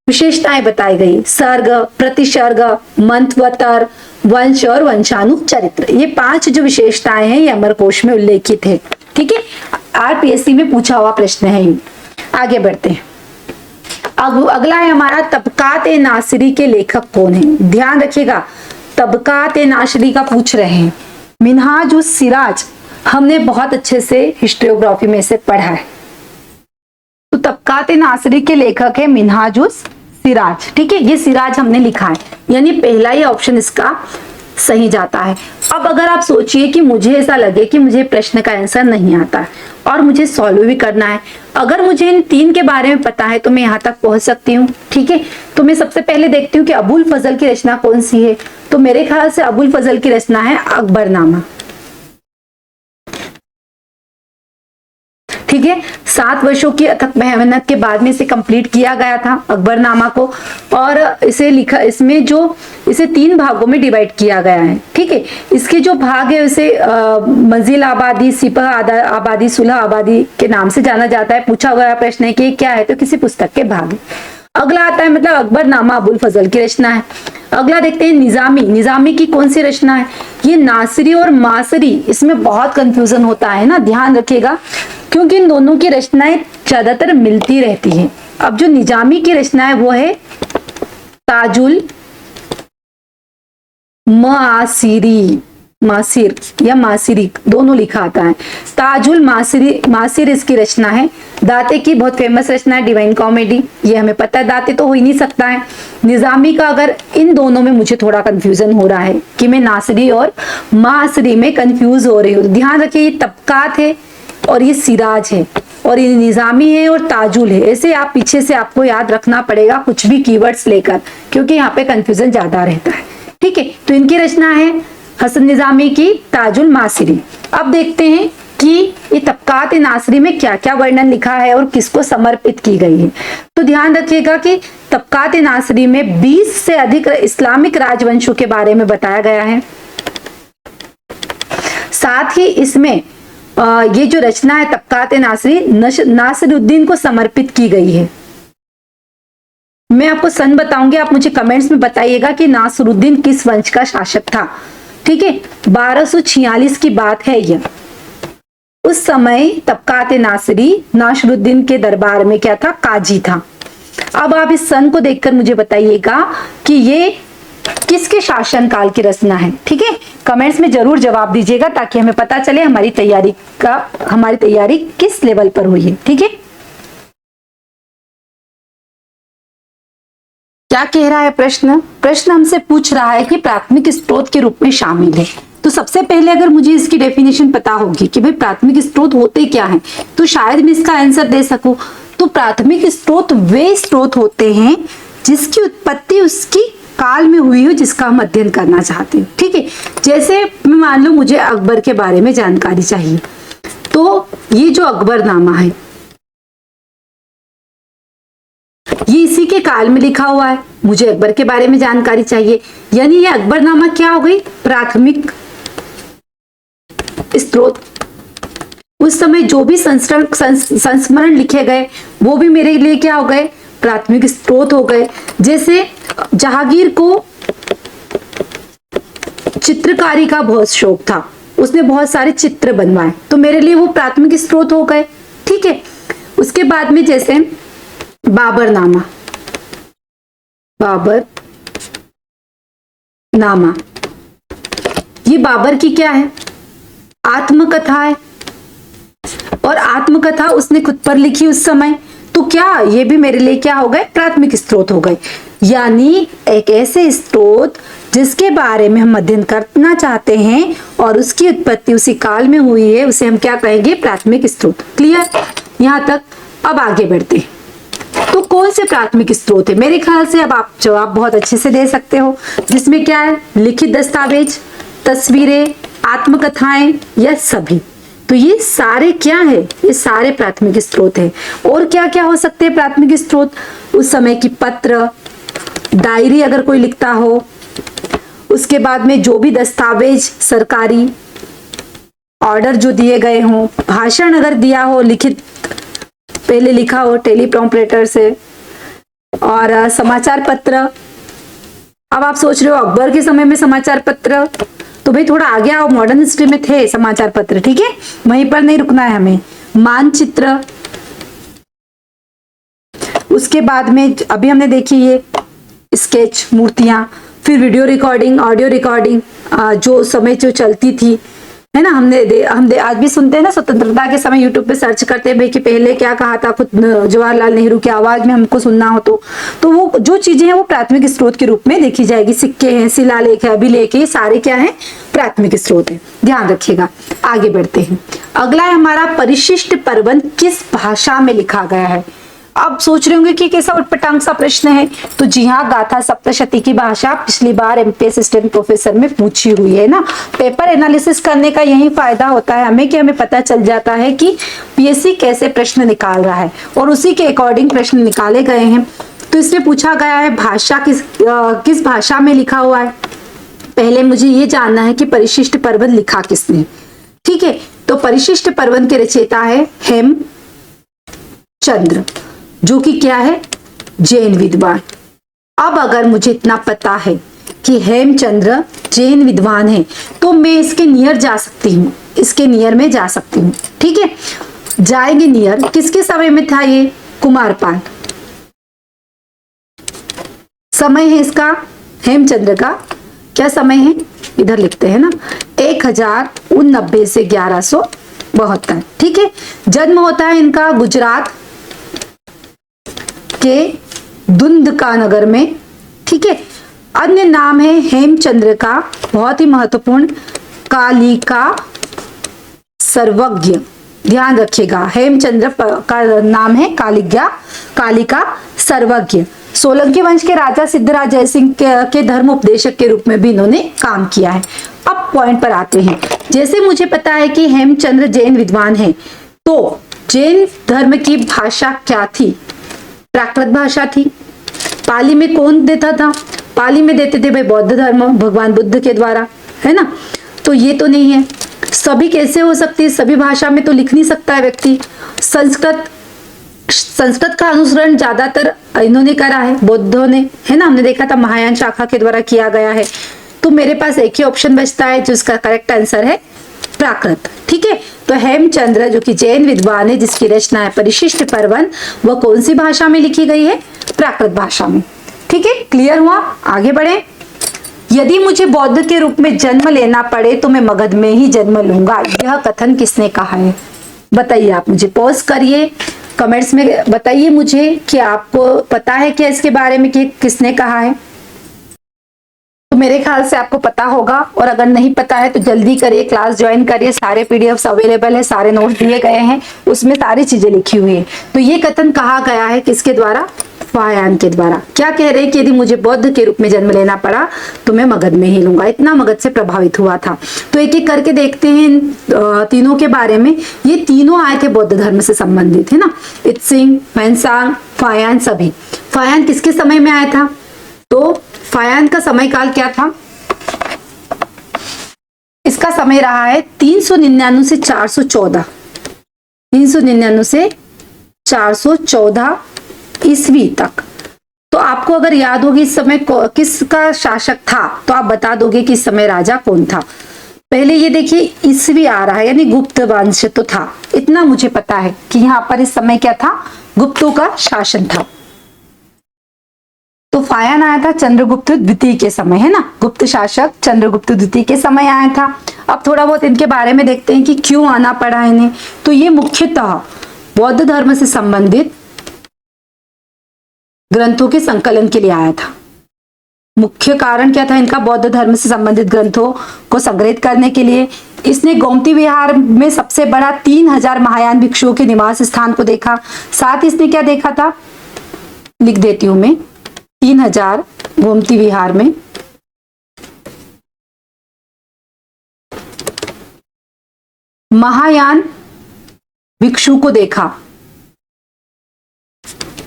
Speaker 1: विशेषताएं बताई गई, सर्ग, प्रतिसर्ग, मंत्वतर, वंश और वंशानु चरित्र। ये 5 जो विशेषताएं हैं ये अमरकोश में उल्लेखित है, ठीक है। आरपीएससी में पूछा हुआ प्रश्न है ये। आगे बढ़ते हैं। अगला है हमारा तबकात-ए नासिरी के लेखक कौन है? ध्यान रखिएगा, तबकात-ए नासिरी का पूछ रहे हैं। मिन्हाजुस सिराज हमने बहुत अच्छे से हिस्टोरियोग्राफी में से पढ़ा है। तो तबकात-ए नासिरी के लेखक है मिन्हाजुस सिराज, ठीक है। ये सिराज हमने लिखा है, यानी पहला ही ऑप्शन इसका सही जाता है। अब अगर आप सोचिए कि मुझे ऐसा लगे कि मुझे प्रश्न का आंसर नहीं आता है और मुझे सॉल्व भी करना है, अगर मुझे इन 3 के बारे में पता है तो मैं यहाँ तक पहुंच सकती हूँ, ठीक है। तो मैं सबसे पहले देखती हूँ कि अबुल फजल की रचना कौन सी है। तो मेरे ख्याल से अबुल फजल की रचना है अकबरनामा, ठीक है। 7 वर्षों की अथक मेहनत के बाद में इसे कंप्लीट किया गया था अकबरनामा को, और इसे लिखा, इसमें जो इसे 3 भागों में डिवाइड किया गया है, ठीक है। इसके जो भाग है उसे मंजिल आबादी, सिपह आबादी, सुलह आबादी के नाम से जाना जाता है। पूछा गया प्रश्न है कि क्या है, तो किसी पुस्तक के भाग है। अगला आता है, मतलब अकबरनामा अबुल फजल की रचना है। अगला देखते हैं निजामी। निजामी की कौन सी रचना है? ये नासिरी और मासरी, इसमें बहुत कंफ्यूजन होता है ना, ध्यान रखिएगा, क्योंकि इन दोनों की रचनाएं ज्यादातर मिलती रहती हैं। अब जो निजामी की रचना है वो है ताजुल मासिरी, मासिर या मासिरी दोनों लिखा आता है। ताजुल मासिर इसकी रचना है। दाते की बहुत फेमस रचना है डिवाइन कॉमेडी, ये हमें पता है, दाते तो हो ही नहीं सकता है। निजामी का, अगर इन दोनों में मुझे थोड़ा कंफ्यूजन हो रहा है कि मैं नासिरी और मासरी में कंफ्यूज हो रही हूँ, ध्यान रखिए ये तबकात है और ये सिराज है और ये निजामी है और ताजुल है। ऐसे आप पीछे से आपको याद रखना पड़ेगा कुछ भी कीवर्ड्स लेकर, क्योंकि यहाँ पे कंफ्यूजन ज्यादा रहता है, ठीक है। तो इनकी रचना है हसन निजामी की ताजुल मासिरी। अब देखते हैं कि ये तबकात नासिरी में क्या क्या वर्णन लिखा है और किसको समर्पित की गई है। तो ध्यान रखिएगा कि तबकात नासिरी में 20 से अधिक इस्लामिक राजवंशों के बारे में बताया गया है। साथ ही इसमें ये जो रचना है तबकात नासिरी नासिरुद्दीन को समर्पित की गई है। मैं आपको सन बताऊंगी, आप मुझे कमेंट्स में बताइएगा कि नासिरुद्दीन किस वंश का शासक था, ठीक है। 1246 की बात है यह। उस समय तबकात नासिरी नासिरुद्दीन के दरबार में क्या था, काजी था। अब आप इस सन को देखकर मुझे बताइएगा कि ये किसके शासन काल की रचना है, ठीक है। कमेंट्स में जरूर जवाब दीजिएगा ताकि हमें पता चले हमारी तैयारी किस लेवल पर हुई है, ठीक है। क्या कह रहा है प्रश्न? प्रश्न हमसे पूछ रहा है कि प्राथमिक स्रोत के रूप में शामिल है। तो सबसे पहले अगर मुझे इसकी डेफिनेशन पता होगी कि भाई प्राथमिक स्रोत होते क्या हैं, तो शायद मैं इसका आंसर दे सकूं। तो प्राथमिक स्रोत वे स्रोत होते हैं जिसकी उत्पत्ति उसकी काल में हुई हो, जिसका हम अध्ययन करना चाहते हैं। ठीक है, जैसे मैं मान लो मुझे अकबर के बारे में जानकारी चाहिए, तो ये जो अकबरनामा है ये इसी के काल में लिखा हुआ है, मुझे अकबर के बारे में जानकारी चाहिए, यानी ये अकबरनामा क्या हो गई, प्राथमिक स्रोत। उस समय जो भी संस्मरण लिखे गए वो भी मेरे लिए क्या हो गए, प्राथमिक स्रोत हो गए। जैसे जहांगीर को चित्रकारी का बहुत शौक था, उसने बहुत सारे चित्र बनवाए, तो मेरे लिए वो प्राथमिक स्रोत हो गए। ठीक है, उसके बाद में जैसे बाबरनामा, बाबरनामा ये बाबर की क्या है, आत्मकथा है, और आत्मकथा उसने खुद पर लिखी उस समय, तो क्या ये भी मेरे लिए क्या हो गए, प्राथमिक स्रोत हो गए। यानी एक ऐसे स्रोत जिसके बारे में हम अध्ययन करना चाहते हैं और उसकी उत्पत्ति उसी काल में हुई है, उसे हम क्या कहेंगे, प्राथमिक स्रोत। क्लियर यहां तक? अब आगे बढ़ते हैं। तो कौन से प्राथमिक स्रोत है? मेरे ख्याल से अब आप जवाब बहुत अच्छे से दे सकते हो, जिसमें क्या है, लिखित दस्तावेज, तस्वीरें, आत्मकथाएं या सभी। तो ये सारे क्या है, ये सारे प्राथमिक स्रोत है। और क्या क्या हो सकते हैं प्राथमिक स्रोत? उस समय की पत्र, डायरी अगर कोई लिखता हो, उसके बाद में जो भी दस्तावेज, सरकारी ऑर्डर जो दिए गए हों, भाषण अगर दिया हो, लिखित पहले लिखा हो टेलीप्रॉम्पटर से, और समाचार पत्र। अब आप सोच रहे हो अकबर के समय में समाचार पत्र, तो भाई थोड़ा आगे आओ, मॉडर्न हिस्ट्री में थे समाचार पत्र। ठीक है, वहीं पर नहीं रुकना है हमें। मानचित्र, उसके बाद में अभी हमने देखी ये स्केच, मूर्तियां, फिर वीडियो रिकॉर्डिंग, ऑडियो रिकॉर्डिंग, जो समय जो चलती थी, है ना। हम आज भी सुनते हैं ना, स्वतंत्रता के समय यूट्यूब पे सर्च करते हैं भाई कि पहले क्या कहा था खुद जवाहरलाल नेहरू की आवाज में हमको सुनना हो, तो वो जो चीजें हैं वो प्राथमिक स्रोत के रूप में देखी जाएगी। सिक्के हैं, शिलालेख है, अभिलेख है, सारे क्या है, प्राथमिक स्रोत है। ध्यान रखिएगा। आगे बढ़ते हैं। अगला है हमारा परिशिष्ट प्रबंध किस भाषा में लिखा गया है। अब सोच रहे होंगे कि कैसा उटपटांग सा प्रश्न है, तो जी हाँ, गाथा सप्तशती की भाषा पिछली बार एमपीएस असिस्टेंट प्रोफेसर में पूछी हुई है ना। पेपर एनालिसिस करने का यही फायदा होता है हमें कि हमें पता चल जाता है कि पीएससी कैसे प्रश्न निकाल रहा है, और उसी के अकॉर्डिंग प्रश्न निकाले गए हैं। तो इसमें पूछा गया है भाषा किस भाषा में लिखा हुआ है। पहले मुझे ये जानना है कि परिशिष्ट प्रबंध लिखा किसने। ठीक है, तो परिशिष्ट प्रबंध के रचयिता है हेमचंद्र, जो कि क्या है, जैन विद्वान। अब अगर मुझे इतना पता है कि हेमचंद्र जैन विद्वान है, तो मैं इसके नियर जा सकती हूँ, इसके नियर में जा सकती हूँ। ठीक है, जाएंगे नियर। किसके समय में था ये, कुमारपाल। समय है इसका, हेमचंद्र का क्या समय है, इधर लिखते हैं ना, 1089 से 1172। ठीक है, जन्म होता है इनका गुजरात के दुंदका नगर में। ठीक है, अन्य नाम है हेमचंद्र का, बहुत ही महत्वपूर्ण, कालिका सर्वज्ञ। ध्यान रखिएगा, हेमचंद्र का नाम है कालिका सर्वज्ञ। सोलंकी वंश के राजा सिद्धराज जयसिंह के धर्म उपदेशक के रूप में भी इन्होंने काम किया है। अब पॉइंट पर आते हैं। जैसे मुझे पता है कि हेमचंद्र जैन विद्वान है, तो जैन धर्म की भाषा क्या थी, प्राकृत भाषा थी। पाली में कौन देता था, पाली में देते थे भाई बौद्ध धर्म, भगवान बुद्ध के द्वारा, है ना। तो ये तो नहीं है। सभी कैसे हो सकती है, सभी भाषा में तो लिख नहीं सकता है व्यक्ति। संस्कृत का अनुसरण ज्यादातर इन्होंने करा है, बौद्धों ने, है ना। हमने देखा था महायान शाखा के द्वारा किया गया है। तो मेरे पास एक ही ऑप्शन बचता है, जिसका करेक्ट आंसर है प्राकृत। ठीक है, तो हेमचंद्र जो कि जैन विद्वान है, जिसकी रचना है परिशिष्ट प्रबंध, वह कौन सी भाषा में लिखी गई है, प्राकृत भाषा में। ठीक है, क्लियर हुआ। आगे बढ़े। यदि मुझे बौद्ध के रूप में जन्म लेना पड़े तो मैं मगध में ही जन्म लूंगा, यह कथन किसने कहा है, बताइए। आप मुझे पॉज करिए, कमेंट्स में बताइए मुझे कि आपको पता है क्या इसके बारे में कि किसने कहा है। तो मेरे ख्याल से आपको पता होगा, और अगर नहीं पता है तो जल्दी करिए, क्लास ज्वाइन करिए, सारे पीडीएफ्स अवेलेबल है, सारे नोट्स दिए गए हैं, उसमें सारी चीजें लिखी हुई है। तो ये कथन कहा गया है किसके द्वारा? फायान के द्वारा। क्या कह रहे हैं कि यदि मुझे बौद्ध के रूप में जन्म लेना पड़ा तो मैं मगध में ही लूंगा, इतना मगध से प्रभावित हुआ था। तो एक एक करके देखते हैं इन तीनों के बारे में। ये तीनों आए थे बौद्ध धर्म से संबंधित, है ना, इत्सिंग, ह्वेनसांग, फायान सभी। फायान किसके समय में आया था? तो फायान का समय काल क्या था? इसका समय रहा है 399 से 414, 399 से 414 ईस्वी तक। तो आपको अगर याद होगी इस समय किसका शासक था तो आप बता दोगे कि इस समय राजा कौन था। पहले ये देखिए ईस्वी आ रहा है, यानी गुप्त वंश तो था, इतना मुझे पता है कि यहाँ पर इस समय क्या था? गुप्तों का शासन था। तो फायान आया था चंद्रगुप्त द्वितीय के समय, है ना, गुप्त शासक चंद्रगुप्त द्वितीय के समय आया था। अब थोड़ा बहुत इनके बारे में देखते हैं कि क्यों आना पड़ा इन्हें। तो ये मुख्यतः बौद्ध धर्म से संबंधित ग्रंथों के संकलन के लिए आया था। मुख्य कारण क्या था इनका? बौद्ध धर्म से संबंधित ग्रंथों को संग्रहित करने के लिए। इसने गोमती विहार में सबसे बड़ा 3000 महायान भिक्षुओं के निवास स्थान को देखा। साथ ही इसने क्या देखा था? लिख देती हूं मैं, 3000 गोमती विहार में महायान भिक्षु को देखा।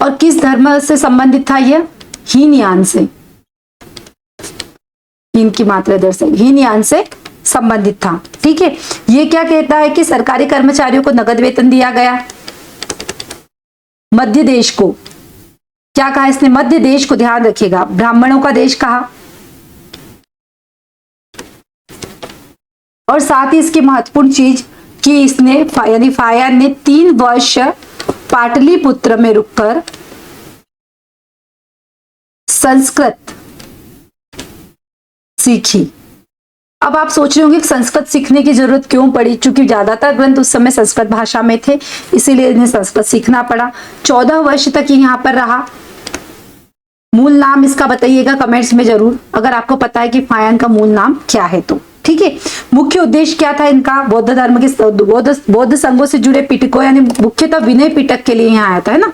Speaker 1: और किस धर्म से संबंधित था यह? हीनयान से, हीन की मात्रा दर्शक, हीनयान से संबंधित था। ठीक है, ये क्या कहता है कि सरकारी कर्मचारियों को नगद वेतन दिया गया। मध्य देश को क्या कहा इसने? मध्य देश को, ध्यान रखिएगा, ब्राह्मणों का देश कहा। और साथ ही इसकी महत्वपूर्ण चीज कि इसने यानी फायान ने 3 वर्ष पाटलिपुत्र में रुककर संस्कृत सीखी। अब आप सोच रहे होंगे कि संस्कृत सीखने की जरूरत क्यों पड़ी? क्योंकि ज्यादातर ग्रंथ उस समय संस्कृत भाषा में थे, इसीलिए इन्हें संस्कृत सीखना पड़ा। 14 वर्ष तक ये यहां पर रहा। मूल नाम इसका बताइएगा कमेंट्स में जरूर, अगर आपको पता है कि फायान का मूल नाम क्या है तो। ठीक है, मुख्य उद्देश्य क्या था इनका? बौद्ध धर्म के बौद्ध संघों से जुड़े पिटकों, यानी मुख्यतः विनय पिटक के लिए यहाँ आया था, है ना।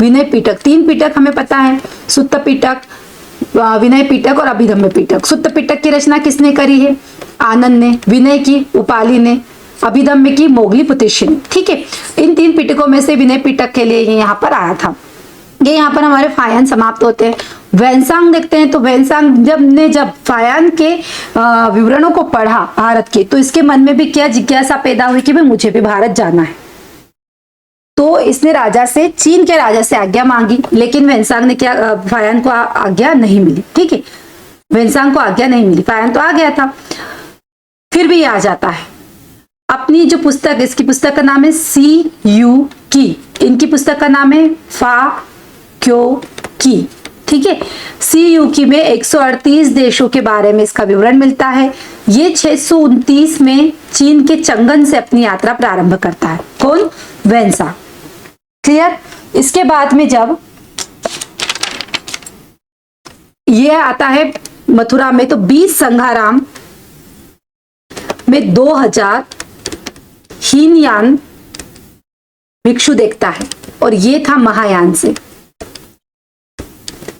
Speaker 1: विनय पिटक, 3 पिटक हमें पता है, सुत्त पिटक, विनय पिटक और अभिधम्म पिटक। सुत्त पिटक की रचना किसने करी है? आनंद ने। विनय की उपाली ने। अभिधम्म की मोगली पुतिष्य ने। ठीक है, इन 3 पिटकों में से विनय पिटक के लिए ये यहाँ पर आया था। ये यहाँ पर हमारे फायान समाप्त होते हैं। ह्वेनसांग देखते हैं। तो ह्वेनसांग जब फायान के विवरणों को पढ़ा भारत के, तो इसके मन में भी क्या जिज्ञासा पैदा हुई कि भाई मुझे भी भारत जाना है। तो इसने राजा से, चीन के राजा से आज्ञा मांगी, लेकिन ह्वेनसांग ने क्या, फायान को आज्ञा नहीं मिली। ठीक है, ह्वेनसांग को आज्ञा नहीं मिली, फायान तो आ गया था, फिर भी आ जाता है। अपनी जो पुस्तक, इसकी पुस्तक का नाम है सी यू की, इनकी पुस्तक का नाम है फा क्यो की। ठीक है, सी यू की में 138 देशों के बारे में इसका विवरण मिलता है। ये 629 में चीन के चंगन से अपनी यात्रा प्रारंभ करता है। कौन? ह्वेनसांग। क्लियर? इसके बाद में जब ये आता है मथुरा में, तो 20 संघाराम में 2000 हीनयान भिक्षु देखता है, और ये था महायान से।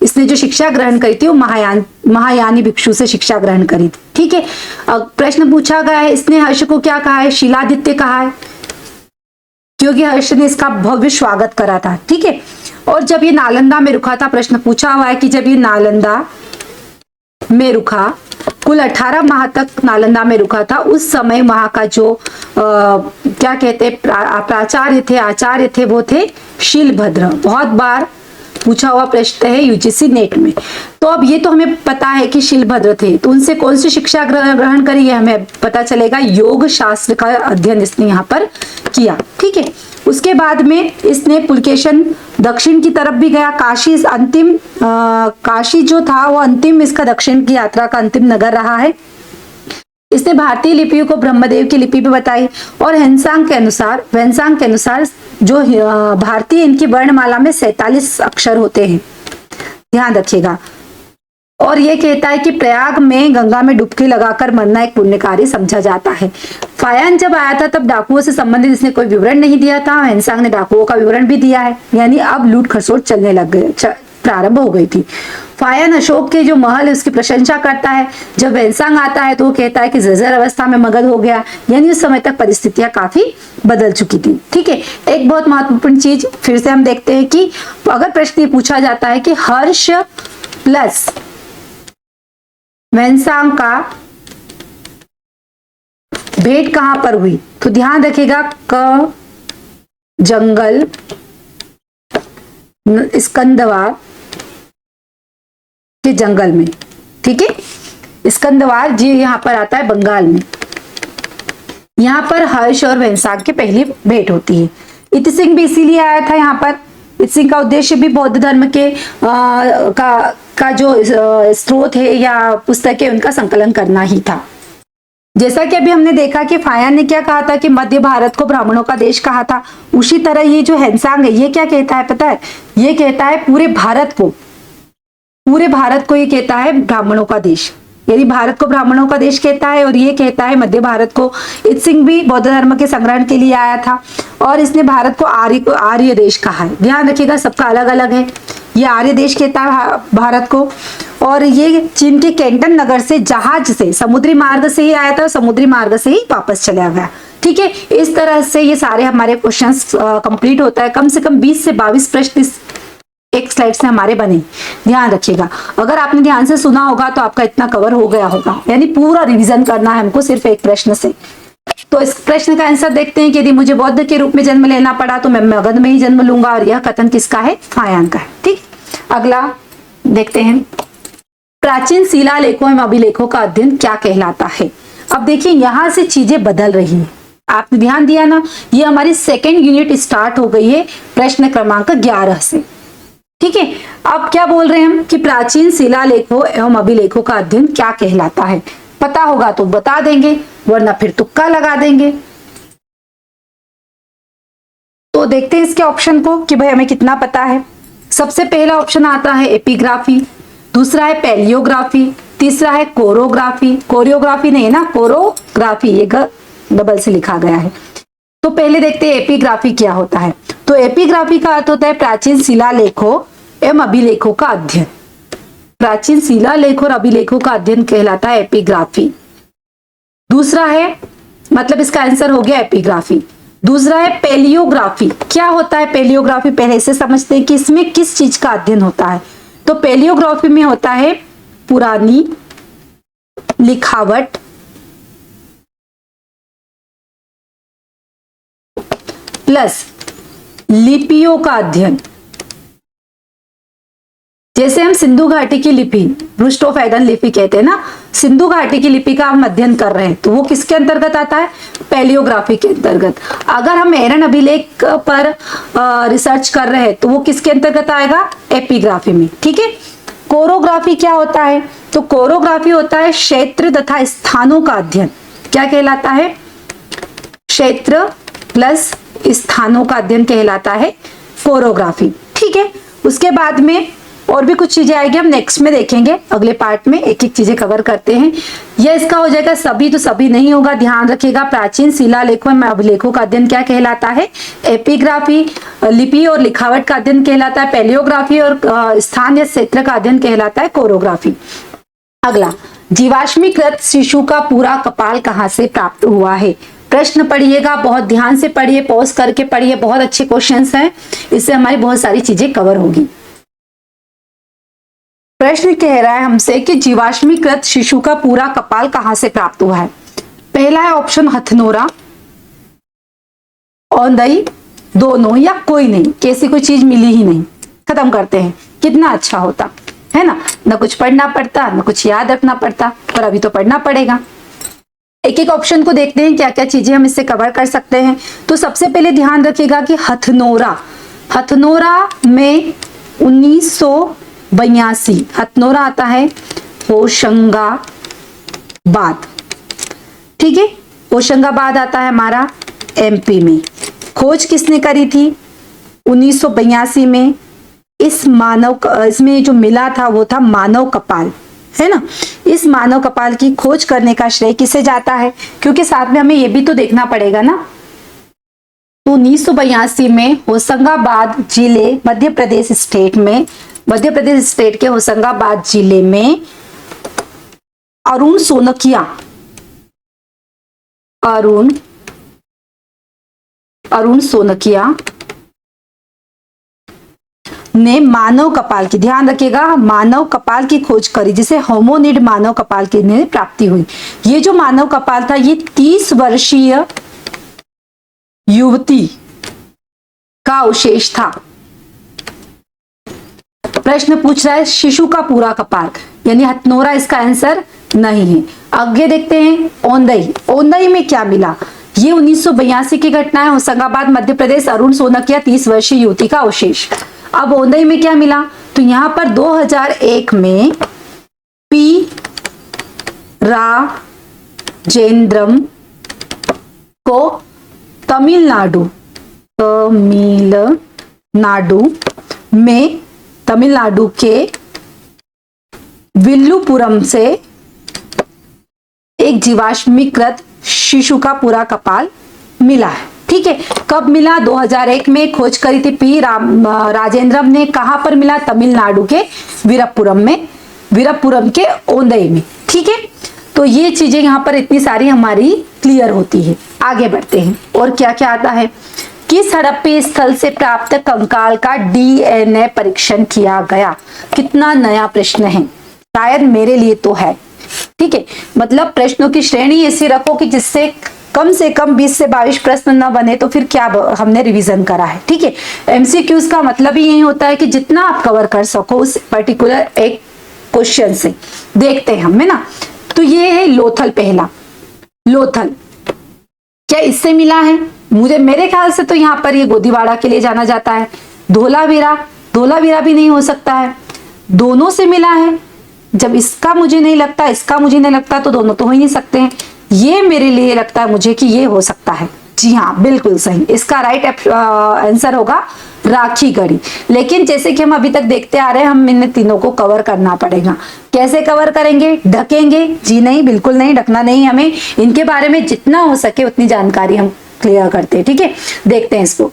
Speaker 1: इसने जो शिक्षा ग्रहण करी थी वो महायानी भिक्षु से शिक्षा ग्रहण करी थी। ठीक है, अब प्रश्न पूछा गया है, इसने हर्ष को क्या कहा है? शिलादित्य कहा है, क्योंकि हर्ष ने इसका भव्य स्वागत करा था। ठीक है, और जब ये नालंदा में रुका था, प्रश्न पूछा हुआ है कि जब ये नालंदा में रुका, कुल 18 माह तक नालंदा में रुका था, उस समय वहां का जो क्या कहते प्राचार्य थे, आचार्य थे, वो थे शीलभद्र। बहुत बार पूछा हुआ प्रश्न है यूजीसी नेट में। तो अब ये तो हमें पता है कि शीलभद्र थे, तो उनसे कौन सी शिक्षा ग्रहण करी है हमें पता चलेगा। योग शास्त्र का अध्ययन इसने यहाँ पर किया। ठीक है, उसके बाद में इसने पुलकेशन दक्षिण की तरफ भी गया। काशी अंतिम, काशी जो था वो अंतिम, इसका दक्षिण की यात्रा का अंतिम नगर रहा है। इसने भारतीय लिपियों को ब्रह्मदेव की लिपि भी बताई, और ह्वेनसांग के अनुसार जो भारतीय इनकी वर्णमाला में 47 अक्षर होते हैं, ध्यान रखिएगा। और ये कहता है कि प्रयाग में गंगा में डुबकी लगाकर मरना एक पुण्य कार्य समझा जाता है। फायान जब आया था तब डाकुओं से संबंधित इसने कोई विवरण नहीं दिया था, हेनसांग ने डाकुओं का विवरण भी दिया है, यानी अब लूट खसोट चलने लग गए, प्रारंभ हो गई थी। फायान अशोक के जो महल है उसकी प्रशंसा करता है। जब वेंसांग आता है तो वो कहता है कि जर्जर अवस्था में मगध हो गया, यानी उस समय तक परिस्थितियां काफी बदल चुकी थी। ठीक है, एक बहुत महत्वपूर्ण चीज फिर से हम देखते हैं कि अगर प्रश्न ये पूछा जाता है कि हर्ष प्लस वेंसांग का भेंट कहां पर हुई, तो ध्यान रखिएगा क जंगल स्कंदवार के जंगल में। ठीक है, स्कंदवार जी यहाँ पर आता है बंगाल में। यहाँ पर हर्ष और वेंसांग की पहली भेंट होती है। इत सिंह भी इसीलिए आया था यहाँ पर। इत सिंह का उद्देश्य भी बौद्ध धर्म के का जो स्रोत है या पुस्तक है उनका संकलन करना ही था। जैसा कि अभी हमने देखा कि फायान ने क्या कहा था कि मध्य भारत को ब्राह्मणों का देश कहा था, उसी तरह ये जो हेनसांग है ये क्या कहता है पता है, ये कहता है पूरे भारत को ये कहता है ब्राह्मणों का देश, यानी भारत को ब्राह्मणों का देश कहता है और ये कहता है मध्य भारत को। इत सिंह भी बौद्ध धर्म के संग्रहण के लिए आया था और इसने भारत को आर्य देश कहा है। ध्यान रखिएगा सबका अलग अलग है। ये आर्य देश कहता है भारत को, और ये चीन के कैंटन नगर से जहाज से समुद्री मार्ग से ही आया था, समुद्री मार्ग से ही वापस चला गया। ठीक है, इस तरह से ये सारे हमारे क्वेश्चंस कंप्लीट होता है। कम से कम 20 से 22 प्रश्न इस एक स्लाइड से हमारे बने। ध्यान रखिएगा, अगर आपने ध्यान से सुना होगा तो आपका इतना कवर हो गया होगा, यानी पूरा रिवीजन करना है हमको सिर्फ एक प्रश्न से। तो इस प्रश्न का आंसर देखते हैं कि यदि मुझे बौद्ध के रूप में जन्म लेना पड़ा तो मैं मगध में ही जन्म लूंगा, और यह कथन किसका है, फायान का है। ठीक, अगला देखते हैं, प्राचीन शिलालेखों एवं अभिलेखों का अध्ययन क्या कहलाता है। अब देखिए यहां से चीजें बदल रही हैं, आपने ध्यान दिया ना, ये हमारी सेकेंड यूनिट स्टार्ट हो गई है प्रश्न क्रमांक 11 से। ठीक है, अब क्या बोल रहे हैं हम कि प्राचीन शिलालेखों एवं अभिलेखों का अध्ययन क्या कहलाता है। पता होगा तो बता देंगे, वरना फिर तुक्का लगा देंगे। तो देखते हैं इसके ऑप्शन को कि भाई हमें कितना पता है। सबसे पहला ऑप्शन आता है एपिग्राफी, दूसरा है पैलियोग्राफी, तीसरा है कोरोग्राफी। कोरियोग्राफी नहीं है ना, कोरोग्राफी, ये डबल से लिखा गया है। तो पहले देखते हैं एपिग्राफी क्या होता है। तो एपिग्राफी का अर्थ होता है प्राचीन शिलालेखों एवं अभिलेखों का अध्ययन। प्राचीन शिलालेखों और अभिलेखों का अध्ययन कहलाता है एपिग्राफी। दूसरा है, मतलब इसका आंसर हो गया एपिग्राफी। दूसरा है पेलियोग्राफी। क्या होता है पेलियोग्राफी, पहले से समझते हैं कि इसमें किस चीज का अध्ययन होता है। तो पेलियोग्राफी में होता है पुरानी लिखावट प्लस लिपियों का अध्ययन। जैसे हम सिंधु घाटी की लिपि, रुस्टोफैगन लिपि कहते हैं ना, सिंधु घाटी की लिपि का हम अध्ययन कर रहे हैं तो वो किसके अंतर्गत आता है, पेलियोग्राफी के अंतर्गत। अगर हम एरन अभिलेख पर रिसर्च कर रहे हैं तो वो किसके अंतर्गत आएगा, एपिग्राफी में। ठीक है, कोरोग्राफी क्या होता है, तो कोरोग्राफी होता है क्षेत्र तथा स्थानों का अध्ययन। क्या कहलाता है, क्षेत्र प्लस स्थानों का अध्ययन कहलाता है कोरोग्राफी। ठीक है, उसके बाद में और भी कुछ चीजें आएगी, हम नेक्स्ट में देखेंगे, अगले पार्ट में एक एक चीजें कवर करते हैं। यह इसका हो जाएगा सभी, तो सभी नहीं होगा, ध्यान रखिएगा। प्राचीन शिलालेखों एवं अभिलेखों का अध्ययन क्या कहलाता है, एपिग्राफी। लिपि और लिखावट का अध्ययन कहलाता है पेलियोग्राफी, और स्थान या क्षेत्र का अध्ययन कहलाता है कोरोग्राफी। अगला, जीवाश्मीकृत शिशु का पूरा कपाल कहाँ से प्राप्त हुआ है। प्रश्न पढ़िएगा, बहुत ध्यान से पढ़िए, पॉज करके पढ़िए, बहुत अच्छे क्वेश्चंस हैं, इससे हमारी बहुत सारी चीजें कवर होगी। प्रश्न कह रहा है हमसे कि जीवाश्मीकृत शिशु का पूरा कपाल कहां से प्राप्त हुआ है। पहला है ऑप्शन हथनोरा, औंधई, दोनों या कोई नहीं, कैसी कोई चीज मिली ही नहीं। खत्म करते हैं, कितना अच्छा होता है ना, न कुछ पढ़ना पड़ता न कुछ याद रखना पड़ता, पर अभी तो पढ़ना पड़ेगा। एक एक ऑप्शन को देखते हैं क्या क्या चीजें हम इससे कवर कर सकते हैं। तो सबसे पहले ध्यान रखिएगा कि हथनोरा, हथनोरा में 1982 हथनोरा आता है होशंगाबाद। ठीक है, होशंगाबाद आता है हमारा एमपी में। खोज किसने करी थी, 1982 में। इसमें जो मिला था वो था मानव कपाल। है ना। इस मानव कपाल की खोज करने का श्रेय किसे जाता है, क्योंकि साथ में हमें ये भी तो देखना पड़ेगा ना। तो 1982 में होशंगाबाद जिले मध्य प्रदेश स्टेट के होशंगाबाद जिले में अरुण सोनकिया ने मानव कपाल की, ध्यान रखिएगा, मानव कपाल की खोज करी, जिसे होमोनिड मानव कपाल की ने प्राप्ति हुई। ये जो मानव कपाल था ये 30 वर्षीय युवती का अवशेष था। प्रश्न पूछ रहा है शिशु का पूरा कपाल, यानी हथनोरा इसका आंसर नहीं है। आगे देखते हैं औंधई में क्या मिला। ये 1982 की घटना है, होशंगाबाद मध्य प्रदेश, अरुण सोनकिया 30 वर्षीय युवती का अवशेष। अब औंधई में क्या मिला, तो यहां पर 2001 में पी राजेंद्रम को तमिलनाडु में, तमिलनाडु के विल्लुपुरम से एक जीवाश्मीकृत शिशु का पूरा कपाल मिला है। ठीक है, कब मिला, 2001 में खोज करी थी पी राजेंद्रम ने। कहां पर मिला, तमिलनाडु के वीरपुरम के औंधई में। ठीक है, तो ये चीजें यहाँ पर इतनी सारी हमारी क्लियर होती है। आगे बढ़ते हैं, और क्या क्या आता है। किस हड़प्पी स्थल से प्राप्त कंकाल का डीएनए परीक्षण किया गया। कितना नया प्रश्न है, शायद मेरे लिए तो है। ठीक है, मतलब प्रश्नों की श्रेणी ऐसी रखो कि जिससे कम से कम 20 से 22 प्रश्न न बने, तो फिर क्या हमने रिवीजन करा है। ठीक है, एमसीक्यूज का मतलब ही यही होता है कि जितना आप कवर कर सको उस पर्टिकुलर एक क्वेश्चन से। देखते हैं हम, है ना। तो ये है लोथल, पहला लोथल क्या इससे मिला है, मेरे ख्याल से तो यहाँ पर ये गोदीवाड़ा के लिए जाना जाता है। धोलावीरा भी नहीं हो सकता है, दोनों से मिला है। जब इसका मुझे नहीं लगता तो दोनों तो हो ही नहीं सकते हैं। ये मेरे लिए लगता है मुझे कि ये हो सकता है। जी हाँ, बिल्कुल सही, इसका राइट आंसर होगा राखी गढ़ी। लेकिन जैसे कि हम अभी तक देखते आ रहे हैं, हम इन तीनों को कवर करना पड़ेगा। कैसे कवर करेंगे, ढकेंगे? जी नहीं, बिल्कुल नहीं, ढकना नहीं। हमें इनके बारे में जितना हो सके उतनी जानकारी हम क्लियर करते हैं। ठीक है, देखते हैं इसको।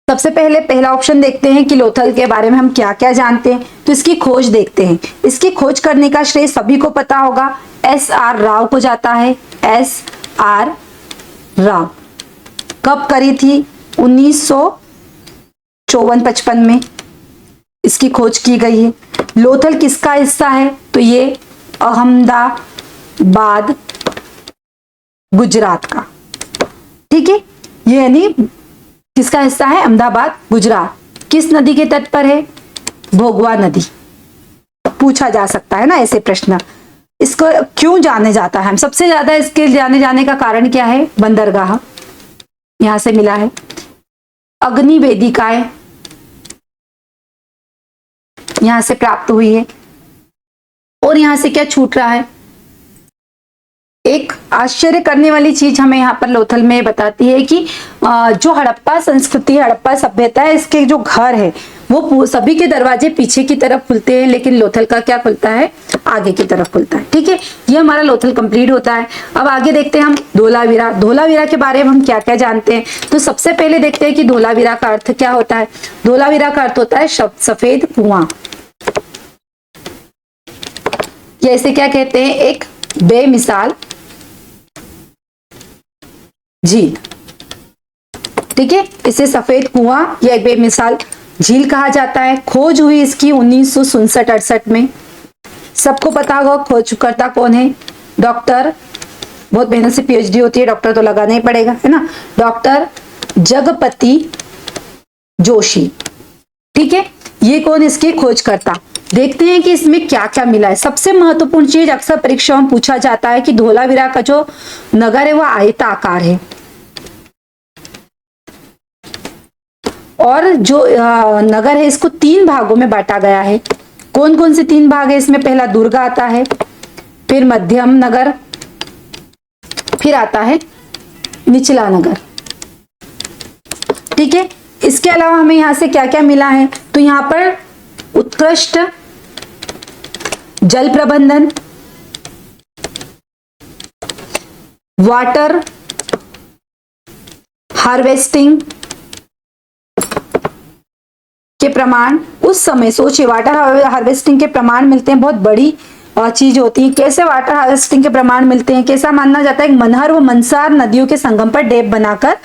Speaker 1: सबसे पहले पहला ऑप्शन देखते हैं कि लोथल के बारे में हम क्या क्या जानते हैं। तो इसकी खोज देखते हैं। इसकी खोज करने का श्रेय सभी को पता होगा, SR राव को जाता है। SR राव कब करी थी, 1954-55 में इसकी खोज की गई है। लोथल किसका हिस्सा है, तो ये अहमदाबाद गुजरात का। ठीक है, ये यानी किसका हिस्सा है, अहमदाबाद गुजरात। किस नदी के तट पर है, भोगवा नदी। पूछा जा सकता है ना ऐसे प्रश्न। इसको क्यों जाने जाता है, हम सबसे ज्यादा इसके जाने का कारण क्या है, बंदरगाह यहां से मिला है। अग्नि वेदिकाएं यहां से प्राप्त हुई है। और यहां से क्या छूट रहा है, एक आश्चर्य करने वाली चीज हमें यहाँ पर लोथल में बताती है कि जो हड़प्पा संस्कृति, हड़प्पा सभ्यता है, इसके जो घर है वो सभी के दरवाजे पीछे की तरफ खुलते हैं, लेकिन लोथल का क्या खुलता है, आगे की तरफ खुलता है। ठीक है, ये हमारा लोथल कंप्लीट होता है। अब आगे देखते हैं हम धोलावीरा के बारे में हम क्या क्या जानते हैं। तो सबसे पहले देखते हैं कि धोलावीरा का अर्थ क्या होता है। धोलावीरा का अर्थ होता है सफेद कुआं, जैसे क्या कहते हैं, एक बेमिसाल झील। ठीक है, इसे सफेद कुआं या एक बेमिसाल झील कहा जाता है। खोज हुई इसकी 1967-68 में। सबको पता होगा खोजकर्ता कौन है, डॉक्टर, बहुत मेहनत से PhD होती है, डॉक्टर तो लगाना ही पड़ेगा, है ना, डॉक्टर जगपति जोशी। ठीक है, ये कौन इसके खोजकर्ता। देखते हैं कि इसमें क्या क्या मिला है। सबसे महत्वपूर्ण चीज अक्सर परीक्षाओं में पूछा जाता है कि धोलावीरा का जो नगर है वो आयताकार है, और जो नगर है इसको 3 भागों में बांटा गया है। कौन कौन से 3 भाग है इसमें, पहला दुर्ग आता है, फिर मध्यम नगर, फिर आता है निचला नगर। ठीक है, इसके अलावा हमें यहां से क्या क्या मिला है, तो यहां पर उत्कृष्ट जल प्रबंधन, वाटर हार्वेस्टिंग के प्रमाण। उस समय सोचिए, वाटर हार्वेस्टिंग के प्रमाण मिलते हैं, बहुत बड़ी चीज होती है। कैसे वाटर हार्वेस्टिंग के प्रमाण मिलते हैं? कैसा मानना जाता है? मनहर व मनसार नदियों के संगम पर डैम बनाकर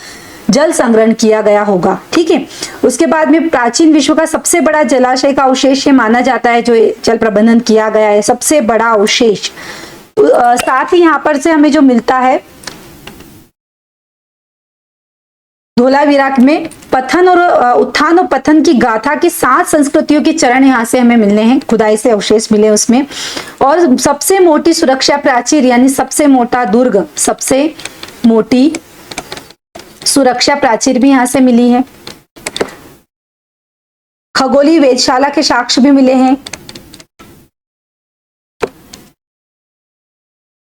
Speaker 1: जल संग्रहण किया गया होगा। ठीक है। उसके बाद में प्राचीन विश्व का सबसे बड़ा जलाशय का अवशेष ये माना जाता है, जो जल प्रबंधन किया गया है, सबसे बड़ा अवशेष। साथ ही यहाँ पर से हमें जो मिलता है, धोलावीरा में पथन और उत्थान और पतन की गाथा की 7 संस्कृतियों के चरण यहाँ से हमें मिलने हैं, खुदाई से अवशेष मिले उसमें। और सबसे मोटी सुरक्षा प्राचीर यानी सबसे मोटा दुर्ग, सबसे मोटी सुरक्षा प्राचीर भी यहाँ से मिली है। खगोलीय वेधशाला के साक्ष्य भी मिले हैं,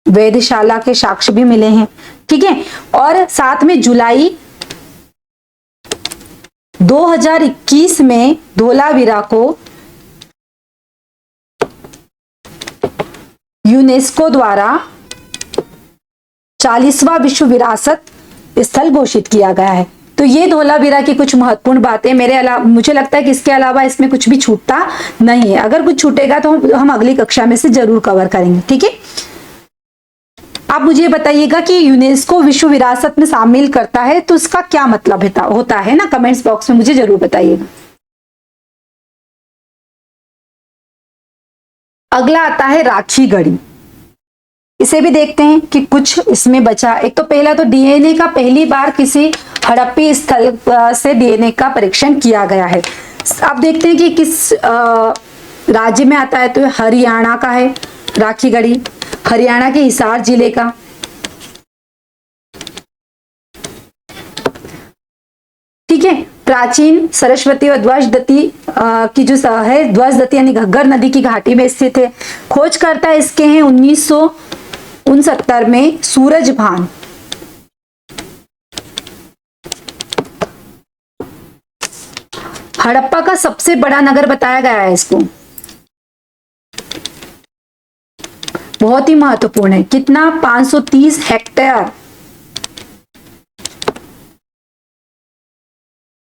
Speaker 1: वेधशाला के साक्ष्य भी मिले हैं। ठीक है। और साथ में जुलाई 2021 में धोलावीरा को यूनेस्को द्वारा 40वां विश्व विरासत स्थल घोषित किया गया है। तो ये धोलावीरा की कुछ महत्वपूर्ण बातें। मुझे लगता है कि इसके अलावा इसमें कुछ भी छूटता नहीं है। अगर कुछ छूटेगा तो हम अगली कक्षा में से जरूर कवर करेंगे। ठीक है। आप मुझे बताइएगा कि यूनेस्को विश्व विरासत में शामिल करता है तो इसका क्या मतलब होता है ना, कमेंट्स बॉक्स में मुझे जरूर बताइएगा। अगला आता है राखी गढ़ी। इसे भी देखते हैं कि कुछ इसमें बचा। एक तो पहला तो डीएनए का पहली बार किसी हड़प्पी स्थल से डीएनए का परीक्षण किया गया है। अब देखते हैं कि किस राज्य में आता है। तो हरियाणा का है राखी गढ़ी, हरियाणा के हिसार जिले का। ठीक है। प्राचीन सरस्वती और ध्वजदती की जो है, ध्वजदती यानी घग्गर नदी की घाटी में स्थित है। खोजकर्ता इसके हैं 1969 में सूरजभान। हड़प्पा का सबसे बड़ा नगर बताया गया है इसको, बहुत ही महत्वपूर्ण है। कितना? 530 हेक्टेयर।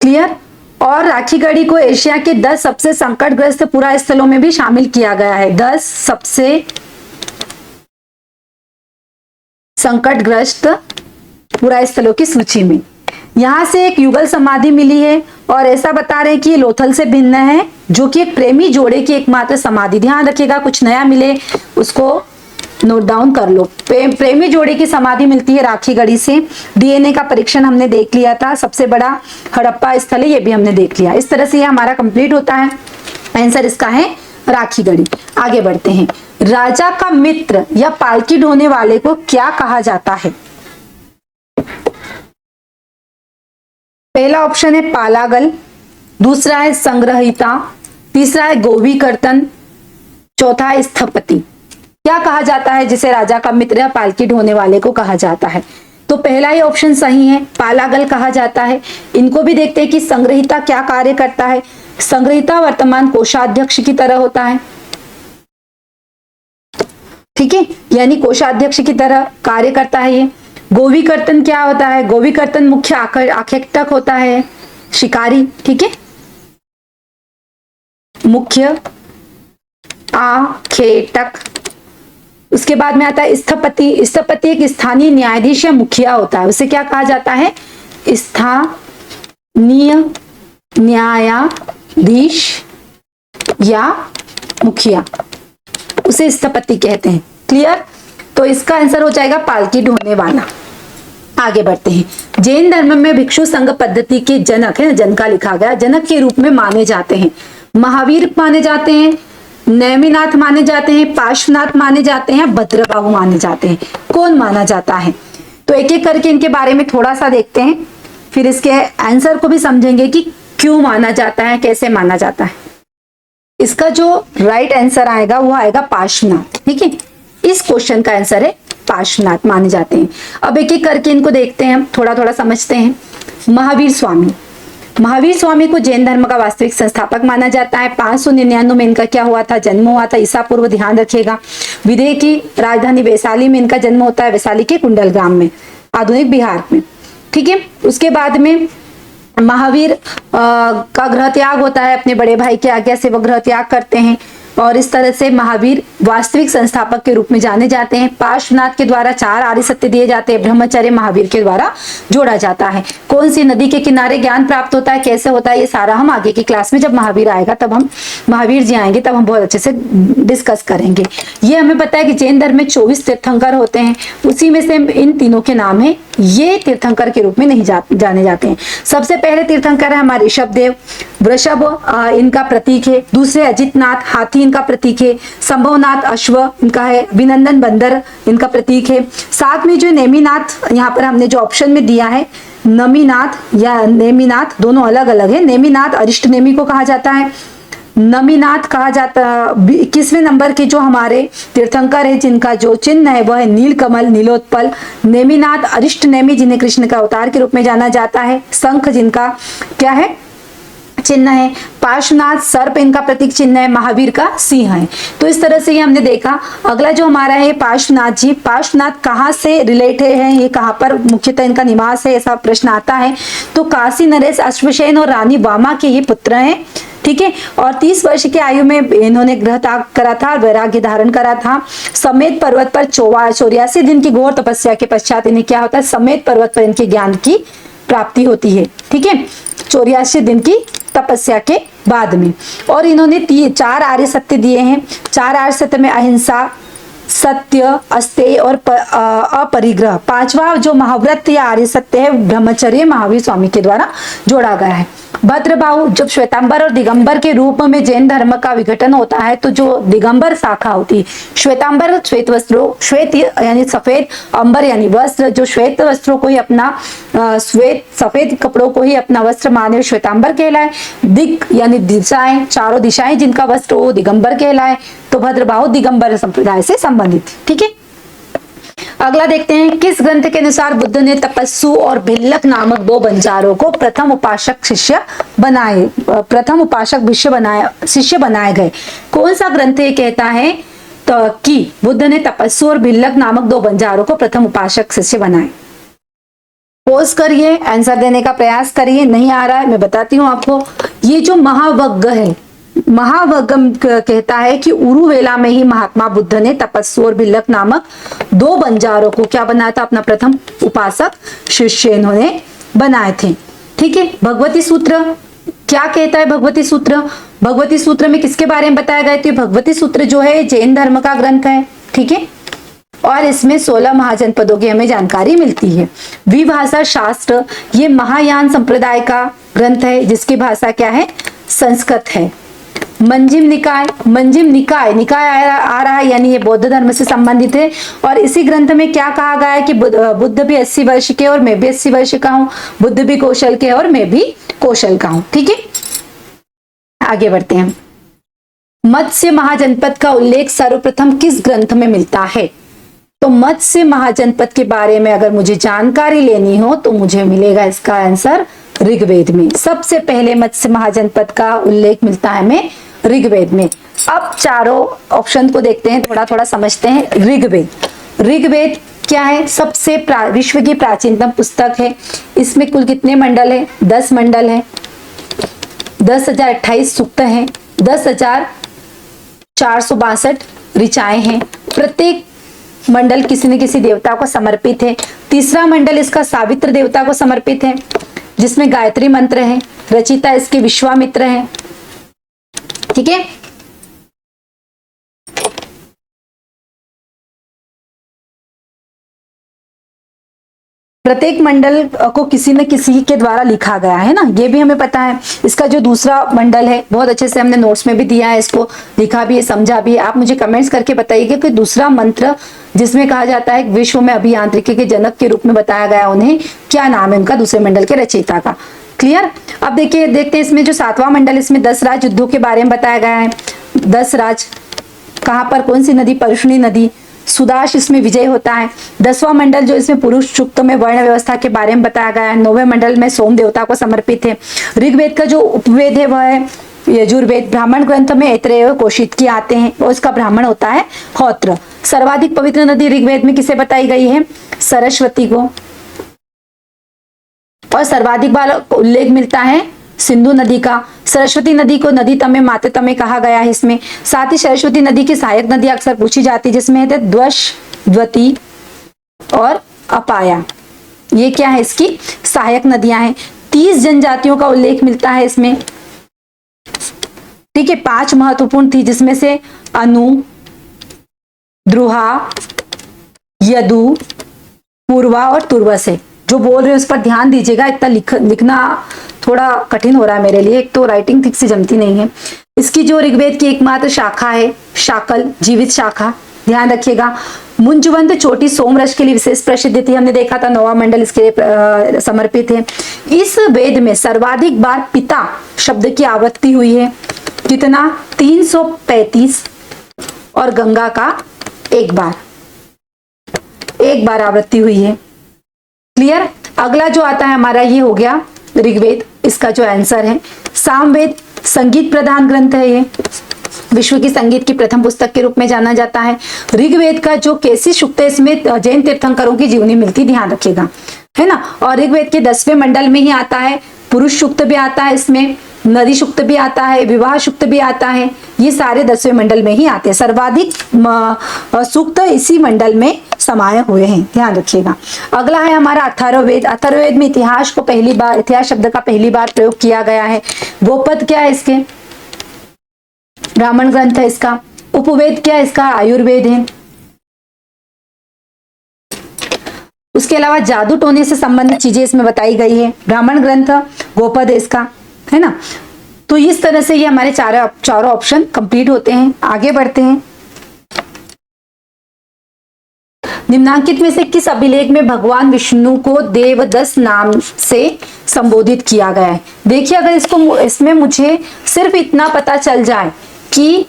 Speaker 1: क्लियर। और राखी गढ़ी को एशिया के 10 सबसे संकटग्रस्त पुरा स्थलों में भी शामिल किया गया है। 10 सबसे संकटग्रस्त पुरा स्थलों की सूची में यहां से एक युगल समाधि मिली है और ऐसा बता रहे हैं कि लोथल से भिन्न है, जो कि एक प्रेमी जोड़े की एकमात्र समाधि। ध्यान रखिएगा, कुछ नया मिले उसको नोट डाउन कर लो। प्रेमी जोड़े की समाधि मिलती है राखी गढ़ी से। डीएनए का परीक्षण हमने देख लिया था, सबसे बड़ा हड़प्पा स्थल है, ये भी हमने देख लिया। इस तरह से ये हमारा कंप्लीट होता है। आंसर इसका है राखी गढ़ी। आगे बढ़ते हैं। राजा का मित्र या पालकी ढोने वाले को क्या कहा जाता है? पहला ऑप्शन है पालागल, दूसरा है संग्रहिता, तीसरा है गोवी कर्तन, चौथा है स्थपति। क्या कहा जाता है जिसे राजा का मित्र या पालकी ढोने वाले को कहा जाता है? तो पहला ही ऑप्शन सही है, पालागल कहा जाता है। इनको भी देखते हैं कि संग्रहिता क्या कार्य करता है। संग्रहिता वर्तमान कोषाध्यक्ष की तरह होता है। ठीक है, यानी कोषाध्यक्ष की तरह कार्य करता है ये। गोवी कर्तन क्या होता है? गोवी कर्तन मुख्य आखेटक होता है, शिकारी। ठीक है, मुख्य आखेटक। उसके बाद में आता है स्थपति। स्थपति एक स्थानीय न्यायाधीश या मुखिया होता है। उसे क्या कहा जाता है? स्थानीय न्यायाधीश या मुखिया, उसे स्थपति कहते हैं। क्लियर। तो इसका आंसर हो जाएगा पालकी ढोने वाला। आगे बढ़ते हैं। जैन धर्म में भिक्षु संघ पद्धति के जनक है, जन का लिखा गया, जनक के रूप में माने जाते हैं महावीर माने जाते हैं, नेमिनाथ माने जाते हैं, पार्श्वनाथ माने जाते हैं, भद्रबाहु माने जाते हैं। कौन माना जाता है? तो एक एक करके इनके बारे में थोड़ा सा देखते हैं, फिर इसके आंसर को भी समझेंगे कि क्यों माना जाता है, कैसे माना जाता है। इसका जो राइट आंसर आएगा वो आएगा पार्श्वनाथ। ठीक है, इस क्वेश्चन का आंसर है पार्श्वनाथ माने जाते हैं। अब एक एक करके इनको देखते हैं, थोड़ा थोड़ा समझते हैं। महावीर स्वामी। महावीर स्वामी को जैन धर्म का वास्तविक संस्थापक माना जाता है। 599 में इनका क्या हुआ था, जन्म हुआ था, ईसा पूर्व, ध्यान रखिएगा। विदेह की राजधानी वैशाली में इनका जन्म होता है, वैशाली के कुंडल ग्राम में, आधुनिक बिहार में। ठीक है, उसके बाद में महावीर का गृह त्याग होता है, अपने बड़े भाई की आज्ञा से वो गृह त्याग करते हैं और इस तरह से महावीर वास्तविक संस्थापक के रूप में जाने जाते हैं। पार्श्वनाथ के द्वारा 4 आर्य सत्य दिए जाते हैं, ब्रह्मचर्य महावीर के द्वारा जोड़ा जाता है। कौन सी नदी के किनारे ज्ञान प्राप्त होता है, कैसे होता है, ये सारा हम आगे की क्लास में जब महावीर आएगा तब हम, महावीर जी आएंगे तब हम बहुत अच्छे से डिस्कस करेंगे। ये हमें पता है कि जैन धर्म में 24 तीर्थंकर होते हैं, उसी में से इन तीनों के नाम है, ये तीर्थंकर के रूप में नहीं जाने जाते हैं। सबसे पहले तीर्थंकर है हमारे ऋषभदेव, वृषभ इनका प्रतीक है। दूसरे अजितनाथ, हाथी इनका प्रतीक है। संभवनाथ अश्व इनका है। अभिनंदन बंदर इनका प्रतीक है। साथ में जो नेमिनाथ, यहाँ पर हमने जो ऑप्शन में दिया है नमीनाथ या नेमिनाथ, दोनों अलग अलग है। नेमिनाथ अरिष्ट नेमी को कहा जाता है, नमीनाथ कहा जाता। 21वें नंबर के जो हमारे तीर्थंकर है जिनका जो चिन्ह है वह है नीलकमल, नीलोत्पल। नेमिनाथ अरिष्ट नेमी जिन्हें कृष्ण का अवतार के रूप में जाना जाता है। शंख जिनका क्या है, चिन्ह है। पार्श्वनाथ सर्प इनका प्रतीक चिन्ह है। महावीर का सिंह है। तो इस तरह से ये हमने देखा। अगला जो हमारा है पार्श्वनाथ जी, पार्श्वनाथ कहाँ से रिलेटेड है, ये कहाँ पर मुख्यतः इनका निवास है, ऐसा प्रश्न आता है। तो काशी नरेश अश्वसेन और रानी वामा के ये पुत्र हैं। ठीक है, और 30 वर्ष की आयु में इन्होंने गृह त्याग करा था, वैराग्य धारण करा था। समेत पर्वत पर 84 दिन की घोर तपस्या के पश्चात इन्हें क्या होता है, समेत पर्वत पर इनके ज्ञान की प्राप्ति होती है। ठीक है, 84 दिन की तपस्या के बाद में। और इन्होंने 4 आर्य सत्य दिए हैं। 4 आर्य सत्य में अहिंसा, सत्य, अस्तेय और अपरिग्रह। 5वां जो महाव्रत या आर्य सत्य है ब्रह्मचर्य महावीर स्वामी के द्वारा जोड़ा गया है। भद्रबाहु, जब श्वेतांबर और दिगंबर के रूप में जैन धर्म का विघटन होता है तो जो दिगंबर शाखा होती है, श्वेतांबर श्वेत वस्त्रों, श्वेत यानी सफेद, अंबर यानी वस्त्र, जो श्वेत वस्त्रों को ही अपना श्वेत सफेद कपड़ों को ही अपना वस्त्र माने श्वेतांबर कहलाए। दिक यानी दिशाएं, चारों दिशाएं जिनका वस्त्र हो दिगंबर कहलाए। तो भद्रबाहु दिगंबर संप्रदाय से संबंधित। ठीक है, अगला देखते हैं, किस ग्रंथ के अनुसार बुद्ध ने तपस्सु और भिल्लक नामक 2 बंजारों को प्रथम उपासक शिष्य बनाए, प्रथम उपासक शिष्य बनाए गए। कौन सा ग्रंथ ये कहता है तो कि बुद्ध ने तपस्सु और भिल्लक नामक 2 बंजारों को प्रथम उपासक शिष्य बनाए? पोज करिए, आंसर देने का प्रयास करिए। नहीं आ रहा है, मैं बताती हूँ आपको। ये जो महावग्ग है, महावग्गम कहता है कि उरुवेला में ही महात्मा बुद्ध ने तपस्सु और भिल्लक नामक 2 बंजारों को क्या बनाया था, अपना प्रथम उपासक शिष्य इन्होंने बनाए थे। ठीक है, भगवती सूत्र क्या कहता है? भगवती सूत्र, भगवती सूत्र में किसके बारे में बताया गया? तो भगवती सूत्र जो है जैन धर्म का ग्रंथ है। ठीक है, और इसमें 16 महाजनपदों की हमें जानकारी मिलती है। विभाषा शास्त्र, ये महायान संप्रदाय का ग्रंथ है जिसकी भाषा क्या है, संस्कृत है। मंजिम निकाय, मंजिम निकाय, निकाय आ रहा है यानी ये बौद्ध धर्म से संबंधित है। और इसी ग्रंथ में क्या कहा गया है कि बुद्ध भी 80 वर्ष के और मैं भी 80 वर्ष का हूँ, बुद्ध भी कौशल के और मैं भी कौशल का हूँ। ठीक है, आगे बढ़ते हैं। मत्स्य महाजनपद का उल्लेख सर्वप्रथम किस ग्रंथ में मिलता है? तो मत्स्य महाजनपद के बारे में अगर मुझे जानकारी लेनी हो तो मुझे मिलेगा इसका आंसर ऋग्वेद में। सबसे पहले मत्स्य महाजनपद का उल्लेख मिलता है हमें ऋग्वेद में। अब चारों ऑप्शन को देखते हैं, थोड़ा थोड़ा समझते हैं। ऋग्वेद, ऋग्वेद क्या है? सबसे विश्व की प्राचीनतम पुस्तक है। इसमें कुल कितने मंडल है? 10 मंडल है, 10,028 सूक्त हैं, 10,462 ऋचाएं हैं। प्रत्येक मंडल किसी न किसी देवता को समर्पित है। तीसरा मंडल इसका सावित्र देवता को समर्पित है जिसमें गायत्री मंत्र है। रचिता इसके विश्वामित्र है। ठीक है, प्रत्येक मंडल को किसी न किसी के द्वारा लिखा गया है ना, ये भी हमें पता है। इसका जो दूसरा मंडल है बहुत अच्छे से हमने नोट्स में भी दिया है, इसको लिखा भी है, समझा भी है। आप मुझे कमेंट्स करके बताइएगा कि दूसरा मंत्र जिसमें कहा जाता है विश्व में अभियांत्रिकी के जनक के रूप में बताया गया, उन्हें क्या नाम है उनका, दूसरे मंडल के रचयिता का। क्लियर? अब देखिए, देखते हैं इसमें जो 7वां मंडल, इसमें 10 राज युद्धों के बारे में बताया गया है। 10 राज कहाँ पर, कौन सी नदी? परशुनी नदी। सुदाश इसमें विजय होता है। 10वां मंडल जो इसमें पुरुष सूक्त में वर्ण व्यवस्था के बारे में बताया गया है। 9वें मंडल में सोम देवता को समर्पित है। ऋग्वेद का जो उपवेद है वह है यजुर्वेद। ब्राह्मण ग्रंथ में ऐत्रेय कोशित की आते हैं और उसका ब्राह्मण होता है होत्र। सर्वाधिक पवित्र नदी ऋग्वेद में किसे बताई गई है? सरस्वती को। और सर्वाधिक बार उल्लेख मिलता है सिंधु नदी का। सरस्वती नदी को नदी तमे माते तमे कहा गया है इसमें। साथ ही सरस्वती नदी की सहायक नदी अक्सर पूछी जाती है, जिसमें है द्वश, द्वती और अपाया। ये क्या है? इसकी सहायक नदियां हैं। 30 जनजातियों का उल्लेख मिलता है इसमें। ठीक है, 5 महत्वपूर्ण थी, जिसमें से अनु, द्रुहा, यदु, पूर्वा और तुर्वसे। जो बोल रहे हैं उस पर ध्यान दीजिएगा, इतना लिखना थोड़ा कठिन हो रहा है मेरे लिए, एक तो राइटिंग ठीक से जमती नहीं है। इसकी जो ऋग्वेद की एकमात्र शाखा है शाकल, जीवित शाखा, ध्यान रखिएगा। मुंजवंत चोटी सोमरस के लिए विशेष प्रसिद्ध थी, हमने देखा था 9वां मंडल इसके लिए समर्पित है। इस वेद में सर्वाधिक बार पिता शब्द की आवृत्ति हुई है, कितना? 335, और गंगा का एक बार आवृत्ति हुई है। क्लियर? अगला जो आता है हमारा ये हो गया ऋग्वेद, इसका जो आंसर है। सामवेद संगीत प्रधान ग्रंथ है, ये विश्व की संगीत की प्रथम पुस्तक के रूप में जाना जाता है। ऋग्वेद का जो केसी सूक्त है इसमें जैन तीर्थंकरों की जीवनी मिलती, ध्यान रखिएगा, है ना। और ऋग्वेद के 10वें मंडल में ही आता है, पुरुष सूक्त भी आता है इसमें, नदी सूक्त भी आता है, विवाह सूक्त भी आता है। ये सारे 10वें मंडल में ही आते हैं। सर्वाधिक सूक्त इसी मंडल में समाये हुए हैं, ध्यान रखिएगा। अगला है हमारा अथर्ववेद। अथर्ववेद में इतिहास शब्द का पहली बार प्रयोग किया गया है। गोपद क्या है इसके? ब्राह्मण ग्रंथ है इसका। उपवेद क्या है इसका? आयुर्वेद है। उसके अलावा जादू टोने से संबंधित चीजें इसमें बताई गई है। ब्राह्मण ग्रंथ, गोपद है इसका, है ना। तो इस तरह से ये हमारे चारों ऑप्शन कंप्लीट होते हैं। आगे बढ़ते हैं। निम्नांकित में से किस अभिलेख में भगवान विष्णु को देवदस नाम से संबोधित किया गया है? देखिए, अगर इसमें मुझे सिर्फ इतना पता चल जाए कि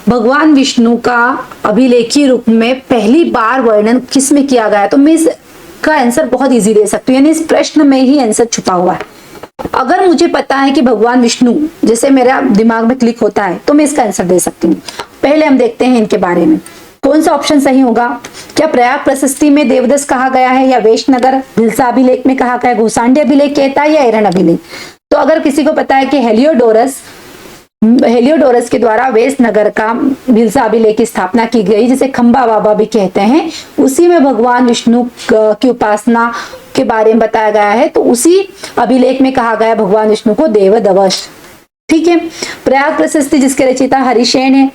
Speaker 1: भगवान विष्णु का अभिलेखी रूप में पहली बार वर्णन किस में किया गया है, तो मैं इसका आंसर बहुत इजी दे सकती हूँ, यानी इस प्रश्न में ही आंसर छुपा हुआ है। अगर मुझे पता है कि भगवान विष्णु, जैसे मेरा दिमाग में क्लिक होता है, तो मैं इसका आंसर दे सकती हूँ। पहले हम देखते हैं इनके बारे में कौन सा ऑप्शन सही होगा। क्या प्रयाग प्रशस्ति में देवदस कहा गया है, या वेशनगर भिलसा अभिलेख में कहा गया है, घोसांडी अभिलेख कहता है, या एरन अभिलेख? तो अगर किसी को पता है कि हेलियोडोरस के द्वारा वेशनगर का भिलसा अभिलेख की स्थापना की गई, जिसे खंबा बाबा भी कहते हैं, उसी में भगवान विष्णु की उपासना के बारे में बताया गया है, तो उसी अभिलेख में कहा गया भगवान विष्णु को देवदवश। ठीक है। प्रयाग प्रशस्ति जिसके रचयिता हरिशेन है,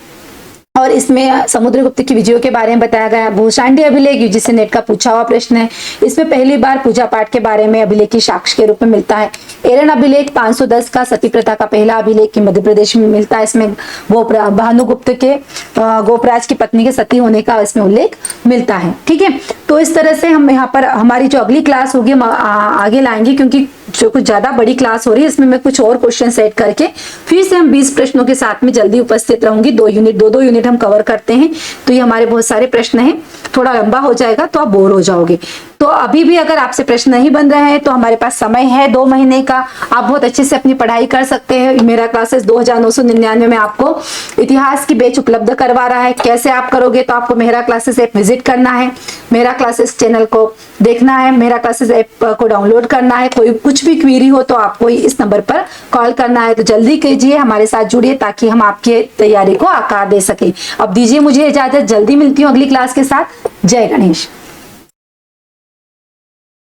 Speaker 1: और इसमें समुद्रगुप्त की विजयों के बारे में बताया गया। भूषांडी अभिलेख यूजीसी नेट का पूछा हुआ प्रश्न है, इसमें पहली बार पूजा पाठ के बारे में अभिलेख की साक्ष्य के रूप में मिलता है। एरन अभिलेख 510 का सती प्रथा का पहला अभिलेख की मध्य प्रदेश में मिलता है। इसमें भानुगुप्त के गोपराज की पत्नी के सती होने का इसमें उल्लेख मिलता है। ठीक है, तो इस तरह से हम यहाँ पर हमारी जो अगली क्लास होगी हम आगे लाएंगे, क्योंकि जो कुछ ज्यादा बड़ी क्लास हो रही है इसमें मैं कुछ और क्वेश्चन सेट करके फिर से हम 20 प्रश्नों के साथ में जल्दी उपस्थित रहूंगी। 2 यूनिट हम कवर करते हैं, तो ये हमारे बहुत सारे प्रश्न हैं, थोड़ा लंबा हो जाएगा तो आप बोर हो जाओगे। तो अभी भी अगर आपसे प्रश्न नहीं बन रहे हैं तो हमारे पास समय है 2 महीने का, आप बहुत अच्छे से अपनी पढ़ाई कर सकते हैं। मेरा क्लासेस 2999 में आपको इतिहास की बैच उपलब्ध करवा रहा है। कैसे आप करोगे, तो आपको मेरा क्लासेस ऐप विजिट करना है, मेरा क्लासेस चैनल को देखना है, मेरा क्लासेस ऐप को डाउनलोड करना है। कोई कुछ भी क्वेरी हो तो आपको इस नंबर पर कॉल करना है। तो जल्दी कीजिए, हमारे साथ जुड़िए ताकि हम आपकी तैयारी को आकार दे सके। अब दीजिए मुझे इजाजत, जल्दी मिलती हूँ अगली क्लास के साथ। जय गणेश।